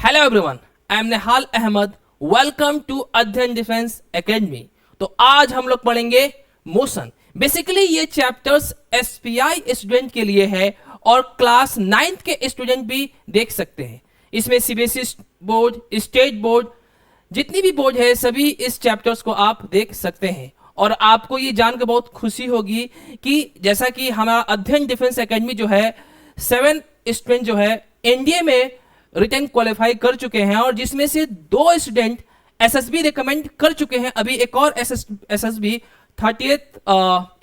Hello everyone, I am Nihal Ahmed. Welcome to Adhyayan defence academy. तो आज हम लोग पढ़ेंगे मोशन। बेसिकली ये चैप्टर्स एसपीआई स्टूडेंट के लिए है और क्लास 9th के स्टूडेंट भी देख सकते हैं। इसमें सीबीएसई बोर्ड, स्टेट बोर्ड, जितनी भी बोर्ड है सभी इस चैप्टर्स को आप देख सकते हैं। और आपको ये जानकर बहुत खुशी होगी कि जैसा कि हमारा अध्ययन डिफेंस एकेडमी जो है 7 स्टूडेंट जो है एनडीए में रिटर्न क्वालिफाई कर चुके हैं और जिसमें से 2 स्टूडेंट एसएसबी रिकमेंड कर चुके हैं। अभी एक और एसएसबी 30th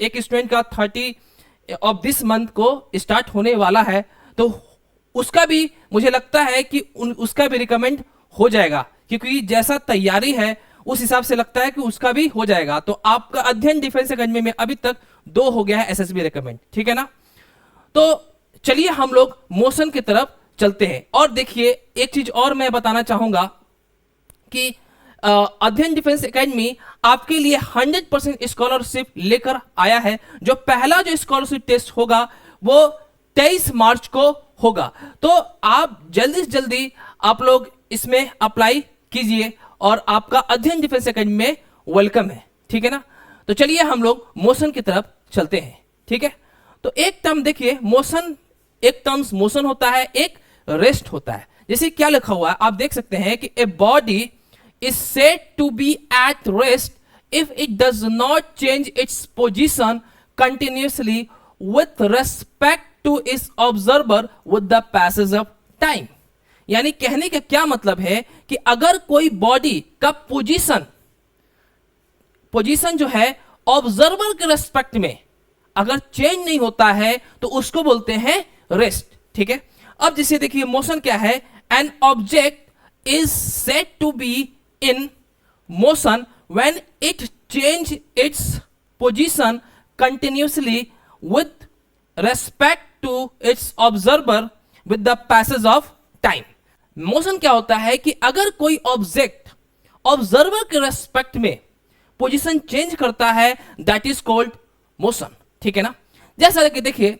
एक स्टूडेंट का 30 ऑफ दिस मंथ को स्टार्ट होने वाला है, तो उसका भी मुझे लगता है कि उसका भी रिकमेंड हो जाएगा, क्योंकि जैसा तैयारी है उस हिसाब से लगता है कि उसका भी हो जाएगा। तो आपका अध्ययन डिफेंस एकेडमी में अभी तक 2 हो गया है एसएसबी रिकमेंड, ठीक है ना। तो चलिए हम लोग मोशन की तरफ चलते हैं। और देखिए एक चीज और मैं बताना चाहूंगा कि अध्ययन डिफेंस एकेडमी आपके लिए 100% स्कॉलरशिप लेकर आया है। जो पहला जो स्कॉलरशिप टेस्ट होगा वो 23 मार्च को होगा, तो आप जल्दी से जल्दी आप लोग इसमें अप्लाई कीजिए और आपका अध्ययन डिफेंस एकेडमी में वेलकम है, ठीक है ना। तो चलिए हम लोग मोशन की तरफ चलते हैं, ठीक है। तो एक टर्म देखिए, मोशन, एक टर्म्स मोशन होता है, एक रेस्ट होता है। जैसे क्या लिखा हुआ है आप देख सकते हैं कि a body is said to be at rest if it does not change its position continuously with respect to its observer with the passage of time. यानी कहने का क्या मतलब है कि अगर कोई बॉडी का पोजीशन जो है ऑब्जर्वर के रेस्पेक्ट में अगर चेंज नहीं होता है तो उसको बोलते हैं रेस्ट, ठीक है। अब जैसे देखिए मोशन क्या है, an object is said to be in motion when it change its position continuously with respect to its observer with the passage of time. Motion क्या होता है कि अगर कोई ऑब्जेक्ट ऑब्जर्वर के रेस्पेक्ट में पोजीशन चेंज करता है, दैट इज कॉल्ड मोशन, ठीक है ना। जैसा कि देखिए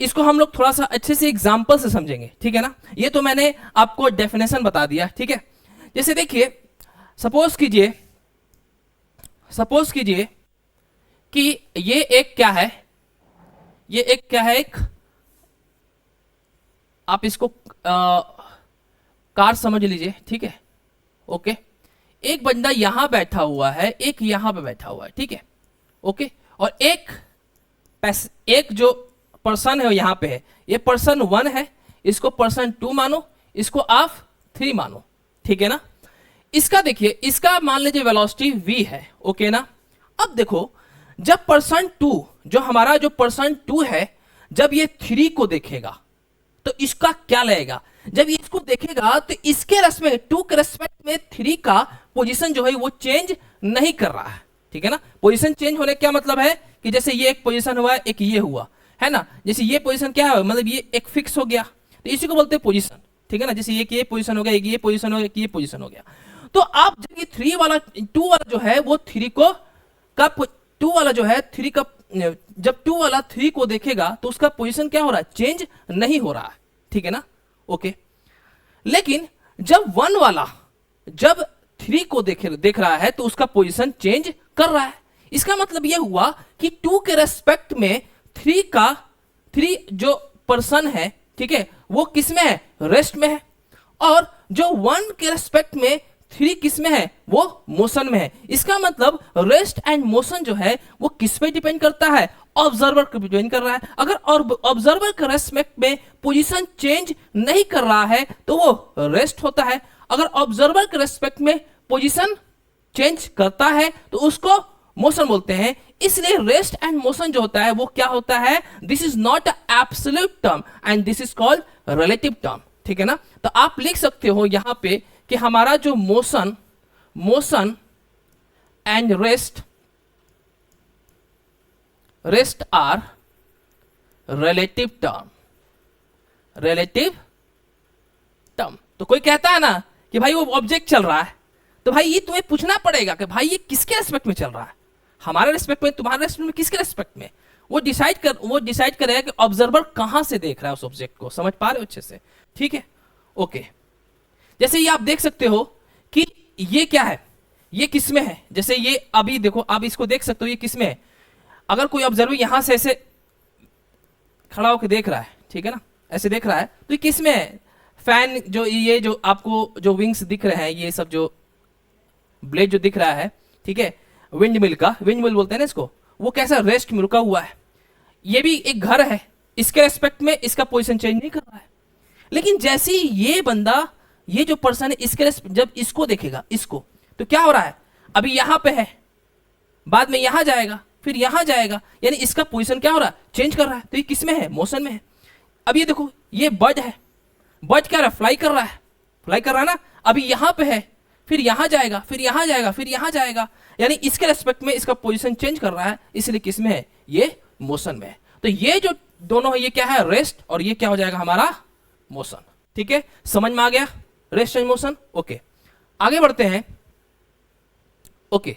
इसको हम लोग थोड़ा सा अच्छे से एग्जांपल से समझेंगे, ठीक है ना। ये तो मैंने आपको डेफिनेशन बता दिया, ठीक है। जैसे देखिए सपोज कीजिए कि ये एक क्या है, ये एक क्या है, एक आप इसको कार समझ लीजिए, ठीक है, ओके। एक बंदा यहां बैठा हुआ है, एक यहां पे बैठा हुआ है, ठीक है, ओके। और एक जो पर्सन है यहां पे है, ये पर्सन 1 है, इसको पर्सन 2 मानो, इसको आप 3 मानो, ठीक है ना। इसका देखिए, इसका मान लीजिए वेलोसिटी v है, ओके ना। अब देखो जब पर्सन 2, जो हमारा जो पर्सन 2 है, जब ये 3 को देखेगा तो इसका क्या लगेगा, जब ये इसको देखेगा तो इसके रेस्पेक्ट 2 के रेस्पेक्ट में 3 का पोजीशन जो है वो चेंज नहीं कर रहा है, ठीक है ना। पोजीशन चेंज होने का क्या मतलब है कि जैसे ये एक पोजीशन हुआ, एक ये हुआ है ना। जैसे ये पोजीशन क्या है, मतलब ये एक फिक्स हो गया, तो इसी को बोलते हैं पोजीशन, ठीक है ना। जैसे ये पोजीशन हो गया, एक ये पोजीशन हो गया, एक ये पोजीशन हो गया। तो आप जब ये 2 वाला जो है वो 3 को का 2 वाला जो है 3 का, जब 2 वाला 3 को देखेगा तो उसका पोजीशन क्या हो रहा है, चेंज नहीं हो रहा है, ठीक है ना, ओके। लेकिन जब 1 वाला जब 3 को देख रहा है तो उसका पोजीशन चेंज कर रहा है। इसका मतलब यह हुआ कि 2 के रेस्पेक्ट में 3 जो पर्सन है, ठीक है, वो किस में है, रेस्ट में है। और जो 1 के रेस्पेक्ट में 3 किस में है, वो मोशन में है। इसका मतलब रेस्ट एंड मोशन जो है वो किस पे डिपेंड करता है, ऑब्जर्वर पे डिपेंड कर रहा है। अगर ऑब्जर्वर के रेस्पेक्ट में पोजीशन चेंज नहीं कर रहा है तो वो रेस्ट होता है। अगर ऑब्जर्वर के रेस्पेक्ट में पोजीशन चेंज करता है तो उसको मोशन बोलते हैं। इसलिए रेस्ट एंड मोशन जो होता है वो क्या होता है, this is not a absolute term and this is called relative term, ठीक है ना। तो आप लिख सकते हो यहां पे कि हमारा जो motion and rest are relative term. तो कोई कहता है ना कि भाई वो ऑब्जेक्ट चल रहा है, तो भाई ये तुम्हें पूछना पड़ेगा कि भाई ये किसके रेस्पेक्ट में चल रहा है, हमारे रेस्पेक्ट में, तुम्हारे रेस्पेक्ट में, किसके रेस्पेक्ट में। वो डिसाइड करेगा कि ऑब्जर्वर कहां से देख रहा है उस ऑब्जेक्ट को। समझ पा रहे हो अच्छे से, ठीक है, ओके। जैसे ये आप देख सकते हो कि ये क्या है, ये किसमें है, जैसे ये अभी देखो, आप इसको देख सकते हो ये किसमें है। अगर कोई ऑब्जर्वर यहां से ऐसे खड़ा होकर देख रहा है, ठीक है ना, ऐसे देख रहा है, तो ये किसमें है, फैन जो ये जो आपको जो विंग्स दिख रहे हैं, ये सब जो ब्लेड जो दिख रहा है, ठीक है, विंड मिल का, विंड मिल बोलते हैं ना इसको, वो कैसा रेस्ट में रुका हुआ है। ये भी एक घर है, इसके रेस्पेक्ट में इसका पोजीशन चेंज नहीं कर रहा है। लेकिन जैसे ही ये बंदा, ये जो पर्सन है, इसके जब इसको देखेगा, इसको, तो क्या हो रहा है, अभी यहां पे है, बाद में यहां जाएगा, फिर यहां जाएगा, यानी इसका पोजीशन क्या हो रहा है, चेंज कर रहा है। तो ये किस में है, मोशन में है। अब ये देखो, ये बर्ड है, बर्ड क्या रहा है, फ्लाई कर रहा है, फ्लाई कर रहा है ना, अभी यहां पे है, फिर यहां जाएगा, फिर यहां जाएगा, फिर यहां जाएगा, यानी इसके रेस्पेक्ट में इसका पोजीशन चेंज कर रहा है, इसलिए किस में है, ये मोशन में है। तो ये जो दोनों है, ये क्या है, रेस्ट, और ये क्या हो जाएगा हमारा, मोशन। ठीक है, समझ में आ गया, रेस्ट एंड मोशन। ओके, आगे बढ़ते हैं। ओके,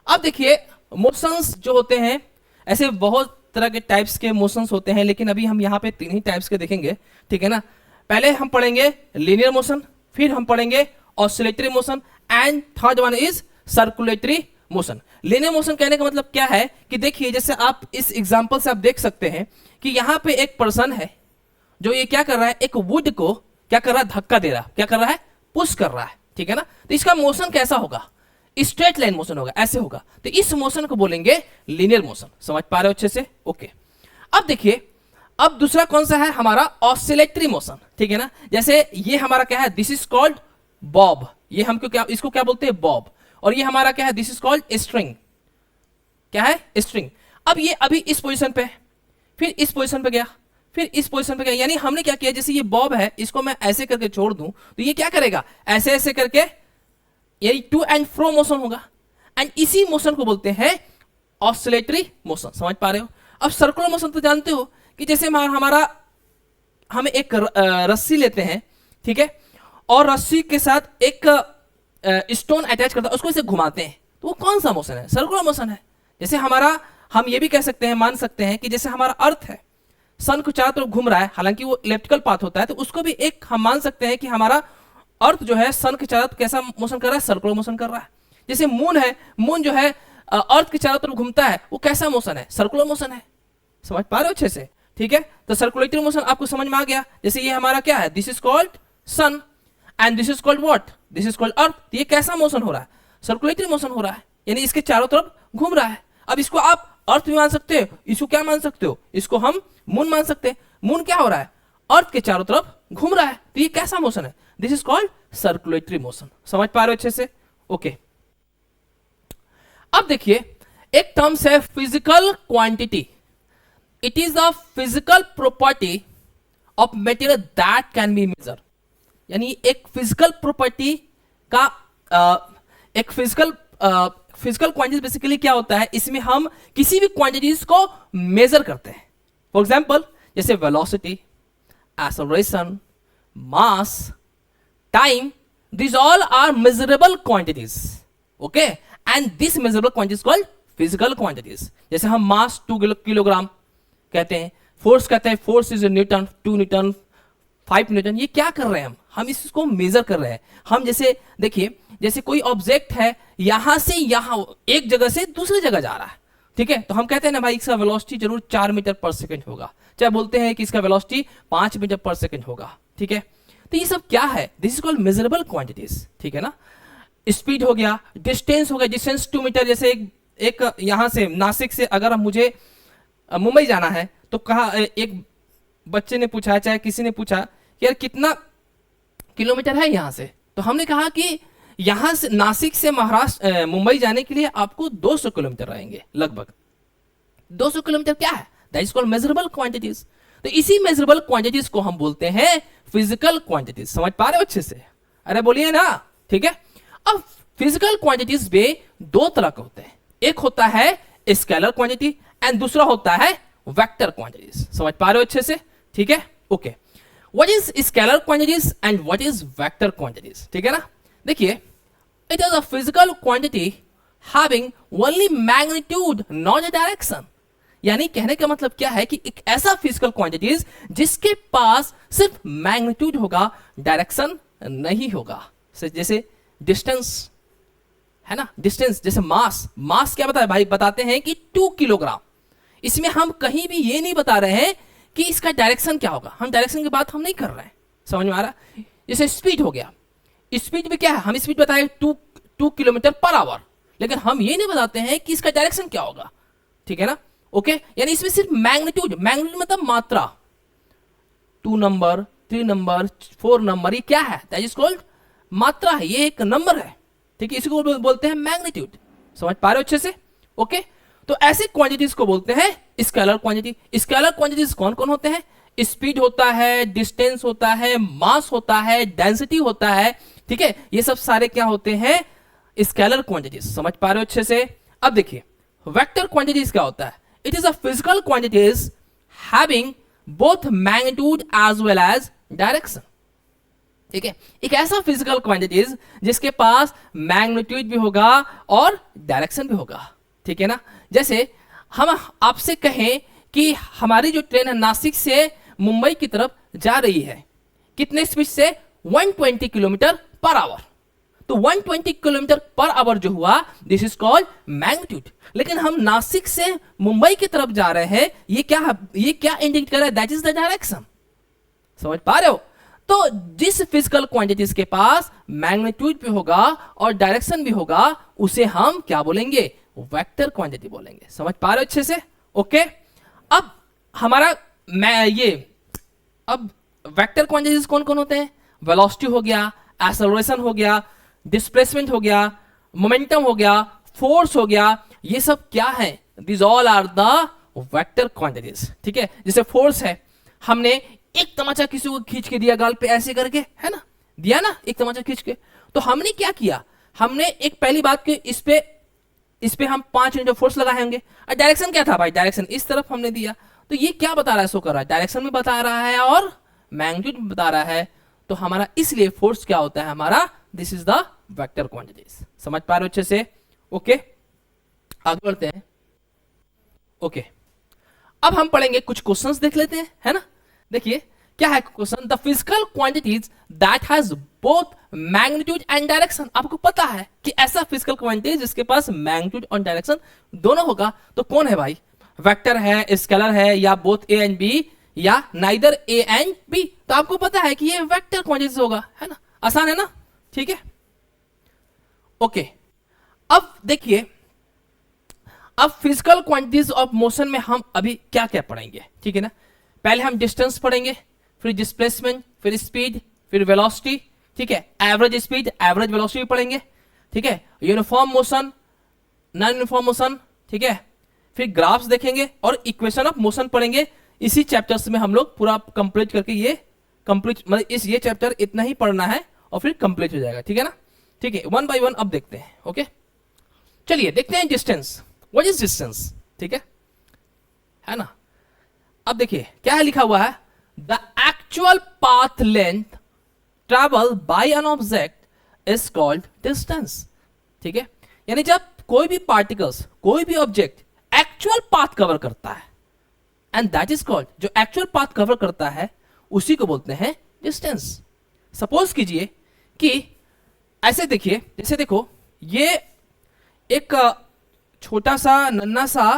अब देखिए मोशंस जो होते हैं, ऐसे बहुत तरह के टाइप्स के मोशंस होते हैं, लेकिन अभी हम यहाँ पे 3 ही टाइप्स के देखेंगे, ठीक है ना। पहले हम पढ़ेंगे लीनियर मोशन, फिर हम पढ़ेंगे oscillatory motion, and third one is circulatory motion. Linear motion कहने का मतलब क्या है कि देखिए, जैसे आप इस एग्जांपल से आप देख सकते हैं कि यहाँ पे एक पर्सन है जो ये क्या कर रहा है, एक वुड को क्या कर रहा है, धक्का दे रहा है, क्या कर रहा है, पुश कर रहा है, ठीक है ना। तो इसका मोशन कैसा होगा, स्ट्रेट लाइन मोशन होगा, ऐसे होगा। तो इस मोशन को बोलेंगे लीनियर मोशन। समझ पा रहे हो अच्छे से। ओके, अब देखिए, अब दूसरा कौन सा है हमारा, ऑसिलेटरी मोशन, ठीक है ना। जैसे ये हमारा क्या है, दिस इज कॉल्ड बॉब, ये हमको क्या, इसको क्या बोलते हैं, बॉब। और ये हमारा क्या है, दिस इज कॉल्ड स्ट्रिंग, क्या है, स्ट्रिंग। अब ये अभी इस पोजीशन पे, फिर इस पोजीशन पे गया, फिर इस पोजीशन पे गया, यानी हमने क्या किया, जैसे ये बॉब है, इसको मैं ऐसे करके छोड़ दूं तो ये क्या करेगा, ऐसे ऐसे करके, यही टू एंड फ्रो मोशन होगा, एंड इसी मोशन को बोलते हैं ऑसिलेटरी मोशन। समझ पा रहे हो। अब सर्कुलर मोशन तो जानते हो कि जैसे हमारा हम एक रस्सी लेते हैं, ठीक है, और रस्सी के साथ एक स्टोन अटैच करता है, उसको ऐसे घुमाते हैं, तो वो कौन सा मोशन है, सर्कुलर मोशन है। जैसे हमारा, हम ये भी कह सकते हैं, मान सकते हैं कि जैसे हमारा अर्थ है, सन को चारों तरफ घूम रहा है, हालांकि वो इलेप्टिकल पाथ होता है, तो उसको भी एक हम मान सकते हैं कि हमारा अर्थ जो है सन के चारों तरफ कैसा मोशन कर रहा है, सर्कुलर मोशन कर रहा है। जैसे मून है, मून जो है अर्थ के चारों तरफ घूमता है, वो कैसा मोशन है, सर्कुलर मोशन है। समझ पा रहे हो अच्छे से, ठीक है। तो सर्कुलेटरी मोशन आपको समझ में आ गया। जैसे ये हमारा क्या है, this is called sun, and this is called what, this is called earth. ये कैसा मोशन हो रहा है, सर्कुलेटरी मोशन हो रहा है, यानी इसके चारों तरफ घूम रहा है। अब इसको आप अर्थ भी मान सकते हो, इसको क्या मान सकते हो, इसको हम मून मान सकते हैं। मून क्या हो रहा है, अर्थ के चारों तरफ घूम रहा है, तो ये कैसा मोशन है, this is called circulatory motion. समझ पा रहे हो अच्छे से। ओके, अब देखिए, एक टर्म्स है physical quantity. It is the physical property of material that can be measure, यानी एक फिजिकल प्रॉपर्टी का एक फिजिकल क्वांटिटी बेसिकली क्या होता है, इसमें हम किसी भी क्वांटिटीज को मेजर करते हैं। फॉर एग्जांपल, जैसे velocity, acceleration, mass, time, these all are measurable quantities, okay, and this measurable quantities called physical quantities। जैसे हम मास 2 किलोग्राम कहते हैं, फोर्स कहते हैं, force is Newton, 2 Newton, 5 Newton. ये क्या कर रहे हैं, हम इसको मेजर कर रहे हैं। हम जैसे देखिए, जैसे कोई ऑब्जेक्ट है, यहां से यहां एक जगह से दूसरी जगह जा रहा है, ठीक है, तो हम कहते हैं ना भाई इसका वेलोसिटी जरूर 4 मीटर पर सेकंड होगा, चाहे बोलते हैं कि इसका वेलोसिटी 5 मीटर पर सेकंड होगा, ठीक है। तो ये सब क्या है, this is called measurable quantities, ठीक है ना। स्पीड हो गया, डिस्टेंस हो गया, डिस्टेंस 2 मीटर। जैसे एक यहां से नासिक से अगर मुझे मुंबई जाना है, तो कहा, एक बच्चे ने पूछा, चाहे किसी ने पूछा कि यार कितना किलोमीटर है यहाँ से, तो हमने कहा कि यहां से नासिक से महाराष्ट्र मुंबई जाने के लिए आपको 200 किलोमीटर रहेंगे लगभग। 200 किलोमीटर क्या है, that is called measurable quantities. तो इसी मेजरेबल क्वांटिटीज को हम बोलते हैं फिजिकल क्वांटिटीज। समझ पा रहे हो अच्छे से, अरे बोलिए ना, ठीक है। अब फिजिकल क्वांटिटीज में 2 तरह के होते हैं, एक होता है स्केलर क्वांटिटी एंड दूसरा होता है वेक्टर क्वांटिटीज। समझ पा रहे हो अच्छे से, ठीक है। Okay, what is scalar quantities and what is vector quantities, ठीक है ना। देखिए, it is a physical quantity having only magnitude not a direction, यानी कहने का मतलब क्या है कि एक ऐसा फिजिकल क्वांटिटीज जिसके पास सिर्फ मैग्नीट्यूड होगा, डायरेक्शन नहीं होगा। जैसे डिस्टेंस है ना, डिस्टेंस, जैसे मास, मास क्या बताए भाई, बताते हैं कि 2 किलोग्राम। इसमें हम कहीं भी ये नहीं बता रहे हैं कि इसका डायरेक्शन क्या होगा, हम डायरेक्शन की बात हम नहीं कर रहे हैं, समझ में आ रहा। जैसे स्पीड हो गया, स्पीड में क्या है, हम स्पीड बताए 2 किलोमीटर पर आवर, लेकिन हम ये नहीं बताते हैं कि इसका डायरेक्शन क्या होगा, ठीक है ना। ओके, यानी इसमें सिर्फ मैग्नीट्यूड, मैग्नीट्यूड मतलब मात्रा, 2 नंबर, 3 नंबर, 4 नंबर, ये क्या है, दैट इज कॉल्ड मात्रा है, ये एक नंबर है, ठीक है, इसी को बोलते हैं मैग्नीट्यूड। समझ पा रहे हो अच्छे से। ओके, तो ऐसे क्वांटिटीज को बोलते हैं स्केलर क्वांटिटी। स्केलर क्वांटिटीज कौन कौन होते हैं, स्पीड होता है, डिस्टेंस होता है, मास होता है, डेंसिटी होता है, ठीक है, ये सब सारे क्या होते हैं, स्केलर क्वांटिटीज। समझ पा रहे हो अच्छे से। अब देखिए वेक्टर क्वांटिटीज क्या होता है, it is a physical quantities having both magnitude as well as direction, ठीक है, एक ऐसा फिजिकल क्वांटिटीज जिसके पास मैग्नीट्यूड भी होगा और डायरेक्शन भी होगा, ठीक है ना। जैसे हम आपसे कहें कि हमारी जो ट्रेन है नासिक से मुंबई की तरफ जा रही है, कितने स्पीड से, 120 किलोमीटर पर आवर, तो 120 किलोमीटर पर आवर जो हुआ, दिस इज कॉल्ड मैग्नीट्यूड। लेकिन हम नासिक से मुंबई की तरफ जा रहे हैं, ये क्या इंडिकेट कर रहा है, दैट इज द डायरेक्शन। समझ पा रहे हो। तो जिस फिजिकल क्वांटिटीज के पास मैग्नीट्यूड भी होगा और डायरेक्शन भी होगा, उसे हम क्या बोलेंगे, वेक्टर क्वांटिटी बोलेंगे। समझ पा रहे हो अच्छे से। ओके, अब हमारा अब वेक्टर क्वांटिटीज कौन कौन होते हैं, वेलोसिटी हो गया, एक्सेलरेशन हो गया, डिस्प्लेसमेंट हो गया, मोमेंटम हो गया, फोर्स हो गया, ये सब क्या है, this all are the vector quantities, ठीक है। जैसे फोर्स है, हमने एक तमाचा किसी को खींच के दिया गाल पे ऐसे करके, है ना, दिया ना एक तमाचा खींच के, तो हमने क्या किया, हमने एक पहली बात की इस पे हम 5 यूनिट फोर्स लगाए होंगे, और डायरेक्शन क्या था भाई, डायरेक्शन इस तरफ हमने दिया, तो ये क्या बता रहा है, शो कर रहा है, डायरेक्शन भी बता रहा है और मैग्नीट्यूड भी बता रहा है, तो हमारा इसलिए फोर्स क्या होता है हमारा, this is the vector quantities. समझ पा रहे हो अच्छे से। ओके, आगे बढ़ते हैं। ओके, अब हम पढ़ेंगे कुछ क्वेश्चंस, देख लेते हैं, है ना। देखिए क्या है question, the physical quantities that has both magnitude and direction. आपको पता है कि ऐसा फिजिकल क्वांटिटी जिसके पास मैग्नीट्यूड और डायरेक्शन दोनों होगा, तो कौन है भाई, वेक्टर है, स्केलर है, या बोथ ए एंड बी, या नाइदर ए एंड बी। तो आपको पता है कि ये वेक्टर क्वांटिटीज होगा, है ना, आसान है ना, ठीक है। ओके, अब देखिए, अब फिजिकल क्वांटिटीज ऑफ मोशन में हम अभी क्या क्या पढ़ेंगे, ठीक है ना। पहले हम डिस्टेंस पढ़ेंगे, फिर डिस्प्लेसमेंट, फिर स्पीड, फिर वेलोसिटी, ठीक है, एवरेज स्पीड, एवरेज वेलोसिटी पढ़ेंगे, ठीक है, uniform motion, non uniform motion, ठीक है, फिर ग्राफ्स देखेंगे और इक्वेशन ऑफ मोशन पढ़ेंगे। इसी चैप्टर्स में हम लोग पूरा कंप्लीट करके ये कंप्लीट, मतलब ये चैप्टर इतना ही पढ़ना है और फिर कंप्लीट हो जाएगा, ठीक है ना। ठीक है, 1 बाय 1 अब देखते हैं। ओके, चलिए देखते हैं डिस्टेंस, व्हाट इज डिस्टेंस, ठीक है ना। अब देखिए क्या है लिखा हुआ है, the actual path length travel by N object is called distance, ठीक है। यानी जब कोई भी पार्टिकल्स, कोई भी ऑब्जेक्ट एक्चुअल पाथ कवर करता है, एंड दैट इज कॉल्ड, जो एक्चुअल पाथ कवर करता है उसी को बोलते हैं डिस्टेंस। सपोज कीजिए कि ऐसे देखिए, जैसे देखो ये एक छोटा सा नन्हा सा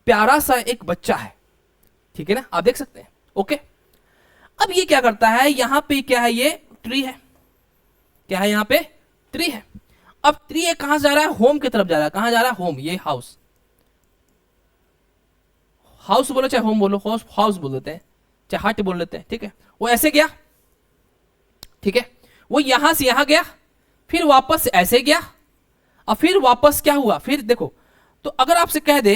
प्यारा सा एक बच्चा है, ठीक है ना, आप देख सकते हैं। ओके, अब ये क्या करता है, यहां पे क्या है, ये ट्री है, क्या है, यहां पे ट्री है। अब ट्री कहां जा रहा है, होम की तरफ जा रहा है, कहां जा रहा है, होम, ये हाउस, हाउस बोलो चाहे होम बोलो, हाउस बोल देते हैं, चाहे हट बोल लेते हैं, ठीक है। वो ऐसे गया, ठीक है, वो यहां से यहां गया, फिर वापस ऐसे गया, और फिर वापस क्या हुआ, फिर देखो, तो अगर आपसे कह दे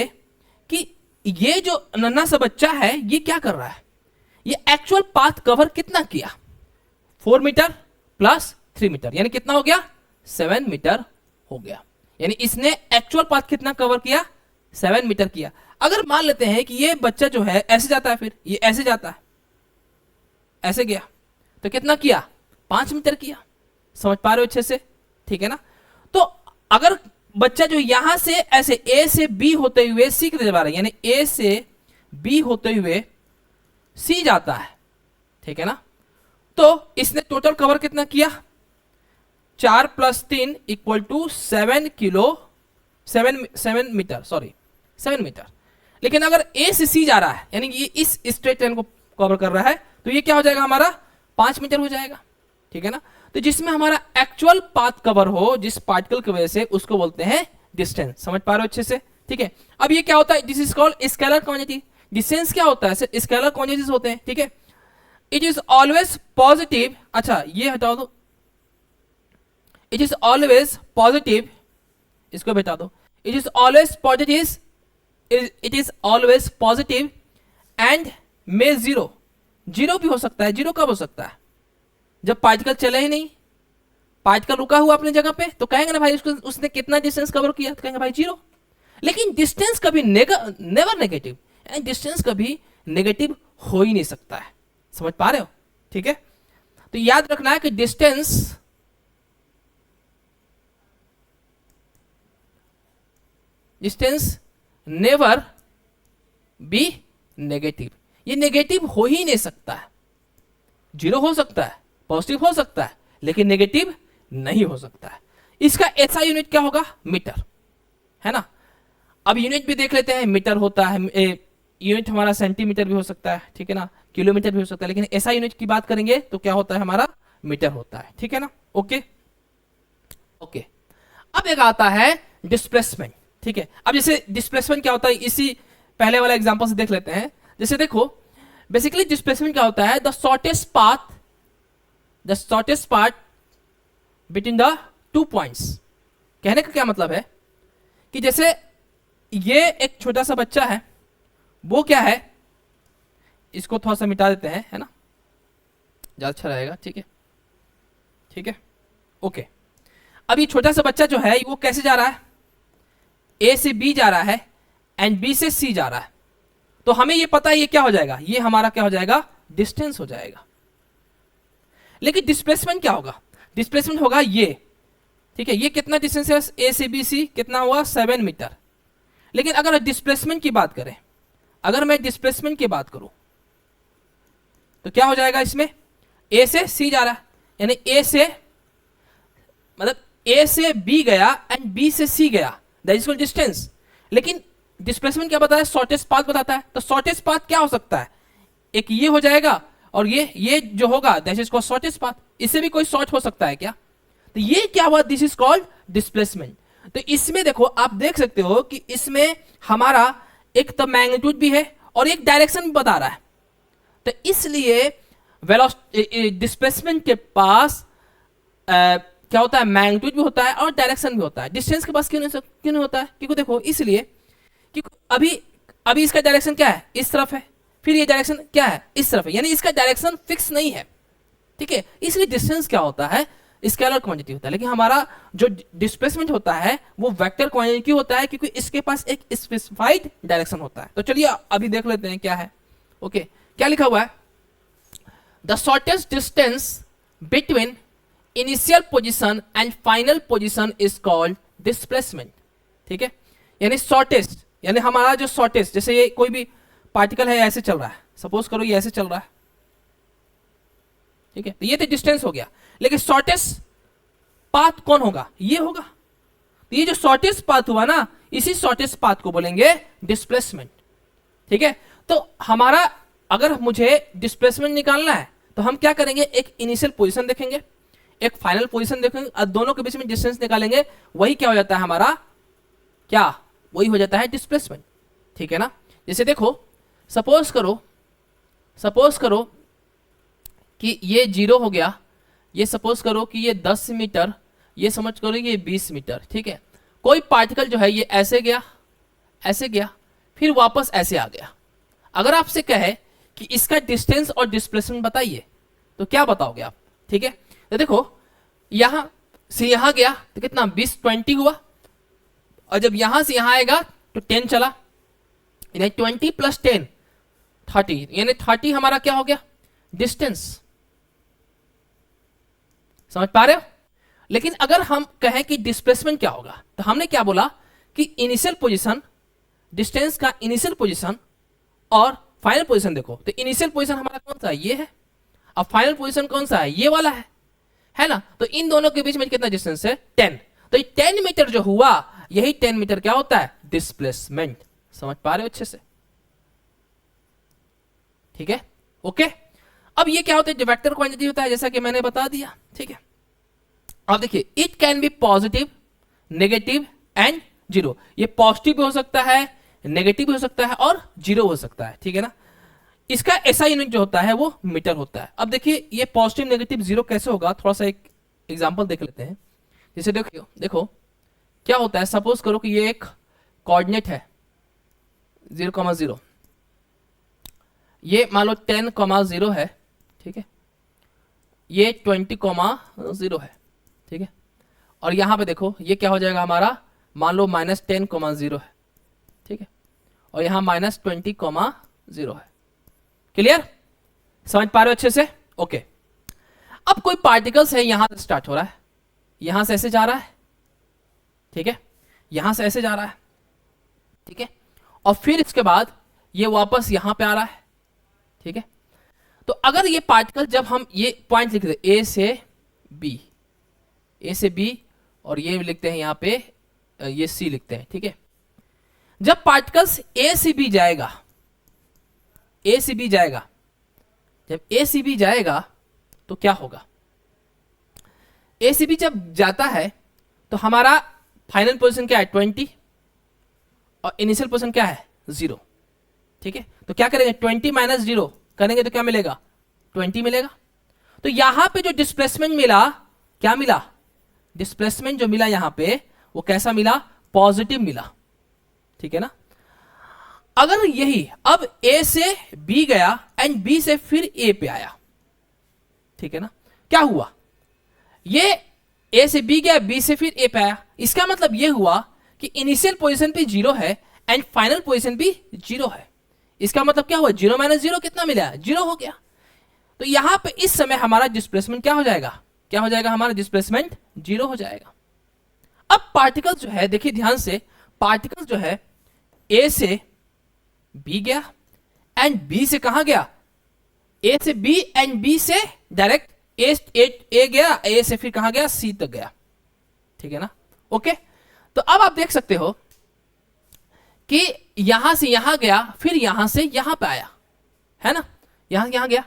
कि ये जो नन्हा सा बच्चा है ये क्या कर रहा है, ये एक्चुअल पाथ कवर कितना किया, 4 मीटर प्लस 3 मीटर, यानी कितना हो गया, 7 मीटर हो गया। यानी इसने एक्चुअल पाथ कितना कवर किया, 7 मीटर किया। अगर मान लेते हैं कि ये बच्चा जो है ऐसे जाता है, फिर ये ऐसे जाता है, ऐसे गया, तो कितना किया, 5 मीटर किया। समझ पा रहे हो अच्छे से, ठीक है ना। तो अगर बच्चा जो यहां से ऐसे ए से बी होते हुए सी की तरफ आ रहा है, यानी ए से बी होते हुए सी जाता है, ठीक है ना, तो इसने टोटल कवर कितना किया, 4 + 3 = 7 किलो 7 मीटर, सॉरी 7 मीटर। लेकिन अगर ए से सी जा रहा है, यानी कि ये इस स्ट्रेट लाइन को कवर कर रहा है, तो ये क्या हो जाएगा हमारा 5 मीटर हो जाएगा, ठीक है ना। तो जिसमें हमारा एक्चुअल पाथ कवर हो जिस पार्टिकल की वजह से, उसको बोलते हैं डिस्टेंस। समझ पा रहे हो अच्छे से, ठीक है। अब ये क्या होता है, this is called scalar quantity. Distance क्या होता है, स्केलर क्वांटिटीज होते हैं, ठीक है। इट इज ऑलवेज पॉजिटिव, अच्छा ये हटा दो, इट इज ऑलवेज पॉजिटिव, इसको हटा दो। It is always positive, it is always positive and may zero, zero भी हो सकता है। जीरो कब हो सकता है, जब पार्टिकल चले ही नहीं, पार्टिकल रुका हुआ अपनी जगह पे, तो कहेंगे ना भाई उसने कितना डिस्टेंस कवर किया, तो कहेंगे भाई जीरो। लेकिन डिस्टेंस कभी नेवर नेगेटिव, यानी डिस्टेंस कभी नेगेटिव हो ही नहीं सकता है। समझ पा रहे हो, ठीक है। तो याद रखना है कि डिस्टेंस नेवर बी नेगेटिव, ये नेगेटिव हो ही नहीं सकता है। जीरो हो सकता है, पॉजिटिव हो सकता है, लेकिन नेगेटिव नहीं हो सकता है। इसका ऐसा यूनिट क्या होगा, मीटर, है ना। अब यूनिट भी देख लेते हैं, मीटर होता है, यूनिट हमारा सेंटीमीटर भी हो सकता है, ठीक है ना, किलोमीटर भी हो सकता है, लेकिन ऐसा यूनिट की बात करेंगे तो क्या होता है, हमारा मीटर होता है, ठीक है ना। ओके ओके, अब एक आता है डिस्प्लेसमेंट, ठीक है। अब जैसे डिस्प्लेसमेंट क्या होता है, इसी पहले वाला एग्जांपल से देख लेते हैं। जैसे देखो, बेसिकली डिस्प्लेसमेंट क्या होता है, the shortest path between the 2 points. कहने का क्या मतलब है कि जैसे ये एक छोटा सा बच्चा है, वो क्या है, इसको थोड़ा सा मिटा देते हैं, है ना, ज्यादा अच्छा रहेगा, ठीक है, ठीक है, ओके। अब ये छोटा सा बच्चा जो है वो कैसे जा रहा है, ए से बी जा रहा है एंड बी से सी जा रहा है। तो हमें ये पता है ये क्या हो जाएगा, ये हमारा क्या हो जाएगा, डिस्टेंस हो जाएगा। लेकिन डिस्प्लेसमेंट क्या होगा, डिस्प्लेसमेंट होगा ये, ठीक है। ये कितना डिस्टेंस है ए से बी सी, कितना हुआ 7 मीटर। लेकिन अगर डिस्प्लेसमेंट की बात करें, अगर मैं डिस्प्लेसमेंट की बात करूं तो क्या हो जाएगा, इसमें ए से सी जा रहा है, यानी ए से मतलब ए से बी गया एंड बी से सी गया, दैट इज कॉल्ड डिस्टेंस। लेकिन डिस्प्लेसमेंट क्या बताया, शॉर्टेस्ट पाथ बताता है। तो शॉर्टेस्ट पाथ क्या हो सकता है, एक ये हो जाएगा, और ये जो होगा that is called shortest path. इससे भी कोई शॉर्ट हो सकता है क्या, तो ये क्या हुआ, दिस इज कॉल्ड डिस्प्लेसमेंट। तो इसमें देखो, आप देख सकते हो कि इसमें हमारा एक तो मैग्नीट्यूड भी है और एक डायरेक्शन भी बता रहा है। तो इसलिए डिस्प्लेसमेंट के पास क्या होता है, मैग्नीट्यूड भी होता है और डायरेक्शन भी होता है। डिस्टेंस के पास क्यों नहीं होता है, क्योंकि देखो इसलिए कि अभी इसका डायरेक्शन क्या है, इस तरफ है, फिर ये डायरेक्शन क्या है, इस तरफ है, यानी इसका डायरेक्शन फिक्स नहीं है, ठीक है। इसलिए डिस्टेंस क्या होता है, स्केलर क्वांटिटी होता है। लेकिन हमारा जो डिस्प्लेसमेंट होता है वो वेक्टर क्वांटिटी होता है, क्योंकि इसके पास एक स्पेसिफाइड डायरेक्शन होता है। तो चलिए अभी देख लेते हैं क्या है। ओके, क्या लिखा हुआ है, the shortest distance between initial position and final position is called displacement, ठीक है। यानी शॉर्टेस्ट, यानी हमारा जो शॉर्टेस्ट, जैसे ये कोई भी पार्टिकल है ऐसे चल रहा है, सपोज करो ये ऐसे चल रहा है, ठीक है, तो ये तो डिस्टेंस हो गया। लेकिन शॉर्टेस्ट पाथ कौन होगा, ये होगा। तो ये जो शॉर्टेस्ट पाथ हुआ ना, इसी शॉर्टेस्ट पाथ को बोलेंगे डिस्प्लेसमेंट, ठीक है। तो हमारा अगर मुझे डिस्प्लेसमेंट निकालना है तो हम क्या करेंगे, एक इनिशियल पोजीशन देखेंगे, एक फाइनल पोजीशन देखेंगे, और दोनों के बीच में डिस्टेंस निकालेंगे, वही क्या हो जाता है हमारा, क्या वही हो जाता है डिस्प्लेसमेंट, ठीक है ना। जैसे देखो, सपोज करो कि ये 0 हो गया, ये सपोज करो कि ये 10 मीटर, ये समझ करो ये 20 मीटर, ठीक है। कोई पार्टिकल जो है ये ऐसे गया, फिर वापस ऐसे आ गया। अगर आपसे कहे कि इसका डिस्टेंस और डिस्प्लेसमेंट बताइए, तो क्या बताओगे आप, ठीक है। तो देखो, यहां से यहां गया तो कितना 20 हुआ, और जब यहां से यहां आएगा तो 10 चला, यानी 20 + 10 30, यानी 30 हमारा क्या हो गया, डिस्टेंस। समझ पा रहे हो। लेकिन अगर हम कहें कि डिस्प्लेसमेंट क्या होगा, तो हमने क्या बोला कि इनिशियल पोजीशन, डिस्टेंस का इनिशियल पोजीशन और फाइनल पोजीशन। देखो, तो इनिशियल पोजीशन हमारा कौन सा है, ये है, और फाइनल पोजीशन कौन सा है, ये वाला है है ना। तो इन दोनों के बीच में कितना डिस्टेंस है 10। तो ये 10 मीटर जो हुआ, यही 10 मीटर क्या होता है डिस्प्लेसमेंट। समझ पा रहे हो अच्छे से, ठीक है ओके। अब ये क्या होता है, जो वेक्टर क्वांटिटी होता है जैसा कि मैंने बता दिया, ठीक है। अब देखिए it can be positive, negative and zero. ये पॉजिटिव भी हो सकता है, नेगेटिव भी हो सकता है और जीरो हो सकता है, ठीक है ना। इसका ऐसा यूनिट जो होता है वो मीटर होता है। अब देखिए ये पॉजिटिव नेगेटिव जीरो कैसे होगा, थोड़ा सा एक एग्जांपल देख लेते हैं। जैसे देखो क्या होता है, सपोज करो कि ये एक कोऑर्डिनेट है 0,0, ये मान लो 10,0 है, ठीक है। ये 20,0 है, ठीक है। और यहां पे देखो ये क्या हो जाएगा हमारा, मान लो -10,0 है, ठीक है। और यहां -20,0 है। क्लियर, समझ पा रहे हो अच्छे से, ओके। अब कोई पार्टिकल्स है, यहां से स्टार्ट हो रहा है, यहां से ऐसे जा रहा है, ठीक है, यहां से ऐसे जा रहा है, ठीक है। और फिर इसके बाद ये वापस यहां पे आ रहा है, ठीक है। तो अगर ये पार्टिकल, जब हम ये पॉइंट लिखते हैं ए से बी और ये लिखते हैं यहां पे ये सी लिखते हैं, ठीक है। जब पार्टिकल्स ए से बी जाएगा, जब ए से बी जाएगा तो क्या होगा, ए से बी जब जाता है तो हमारा फाइनल पोजीशन क्या है 20 और इनिशियल पोजीशन क्या है 0, ठीक है। तो क्या करेंगे 20 - 0 करेंगे तो क्या मिलेगा 20 मिलेगा। तो यहां पे जो डिस्प्लेसमेंट मिला, क्या मिला, डिस्प्लेसमेंट जो मिला यहां पे वो कैसा मिला, पॉजिटिव मिला, ठीक है ना। अगर यही अब ए से बी गया एंड बी से फिर ए पे आया, ठीक है ना, क्या हुआ, ये ए से बी गया, बी से फिर ए पे आया। इसका मतलब ये हुआ कि इनिशियल पोजीशन पे 0 है एंड फाइनल पोजीशन भी 0 है। इसका मतलब क्या हुआ, 0 - 0 कितना मिला, 0 हो गया। तो यहां पे इस समय हमारा डिस्प्लेसमेंट क्या हो जाएगा, हमारा डिस्प्लेसमेंट 0 हो जाएगा। अब पार्टिकल जो है, देखिए ध्यान से, पार्टिकल जो है ए से बी गया एंड बी से कहां गया, ए से बी एंड बी से डायरेक्ट ए गया, ए से फिर कहां गया, सी तक गया, ठीक है ना, ओके। तो अब आप देख सकते हो कि यहां से यहां गया, फिर यहां से यहां पे आया, है ना, यहां गया।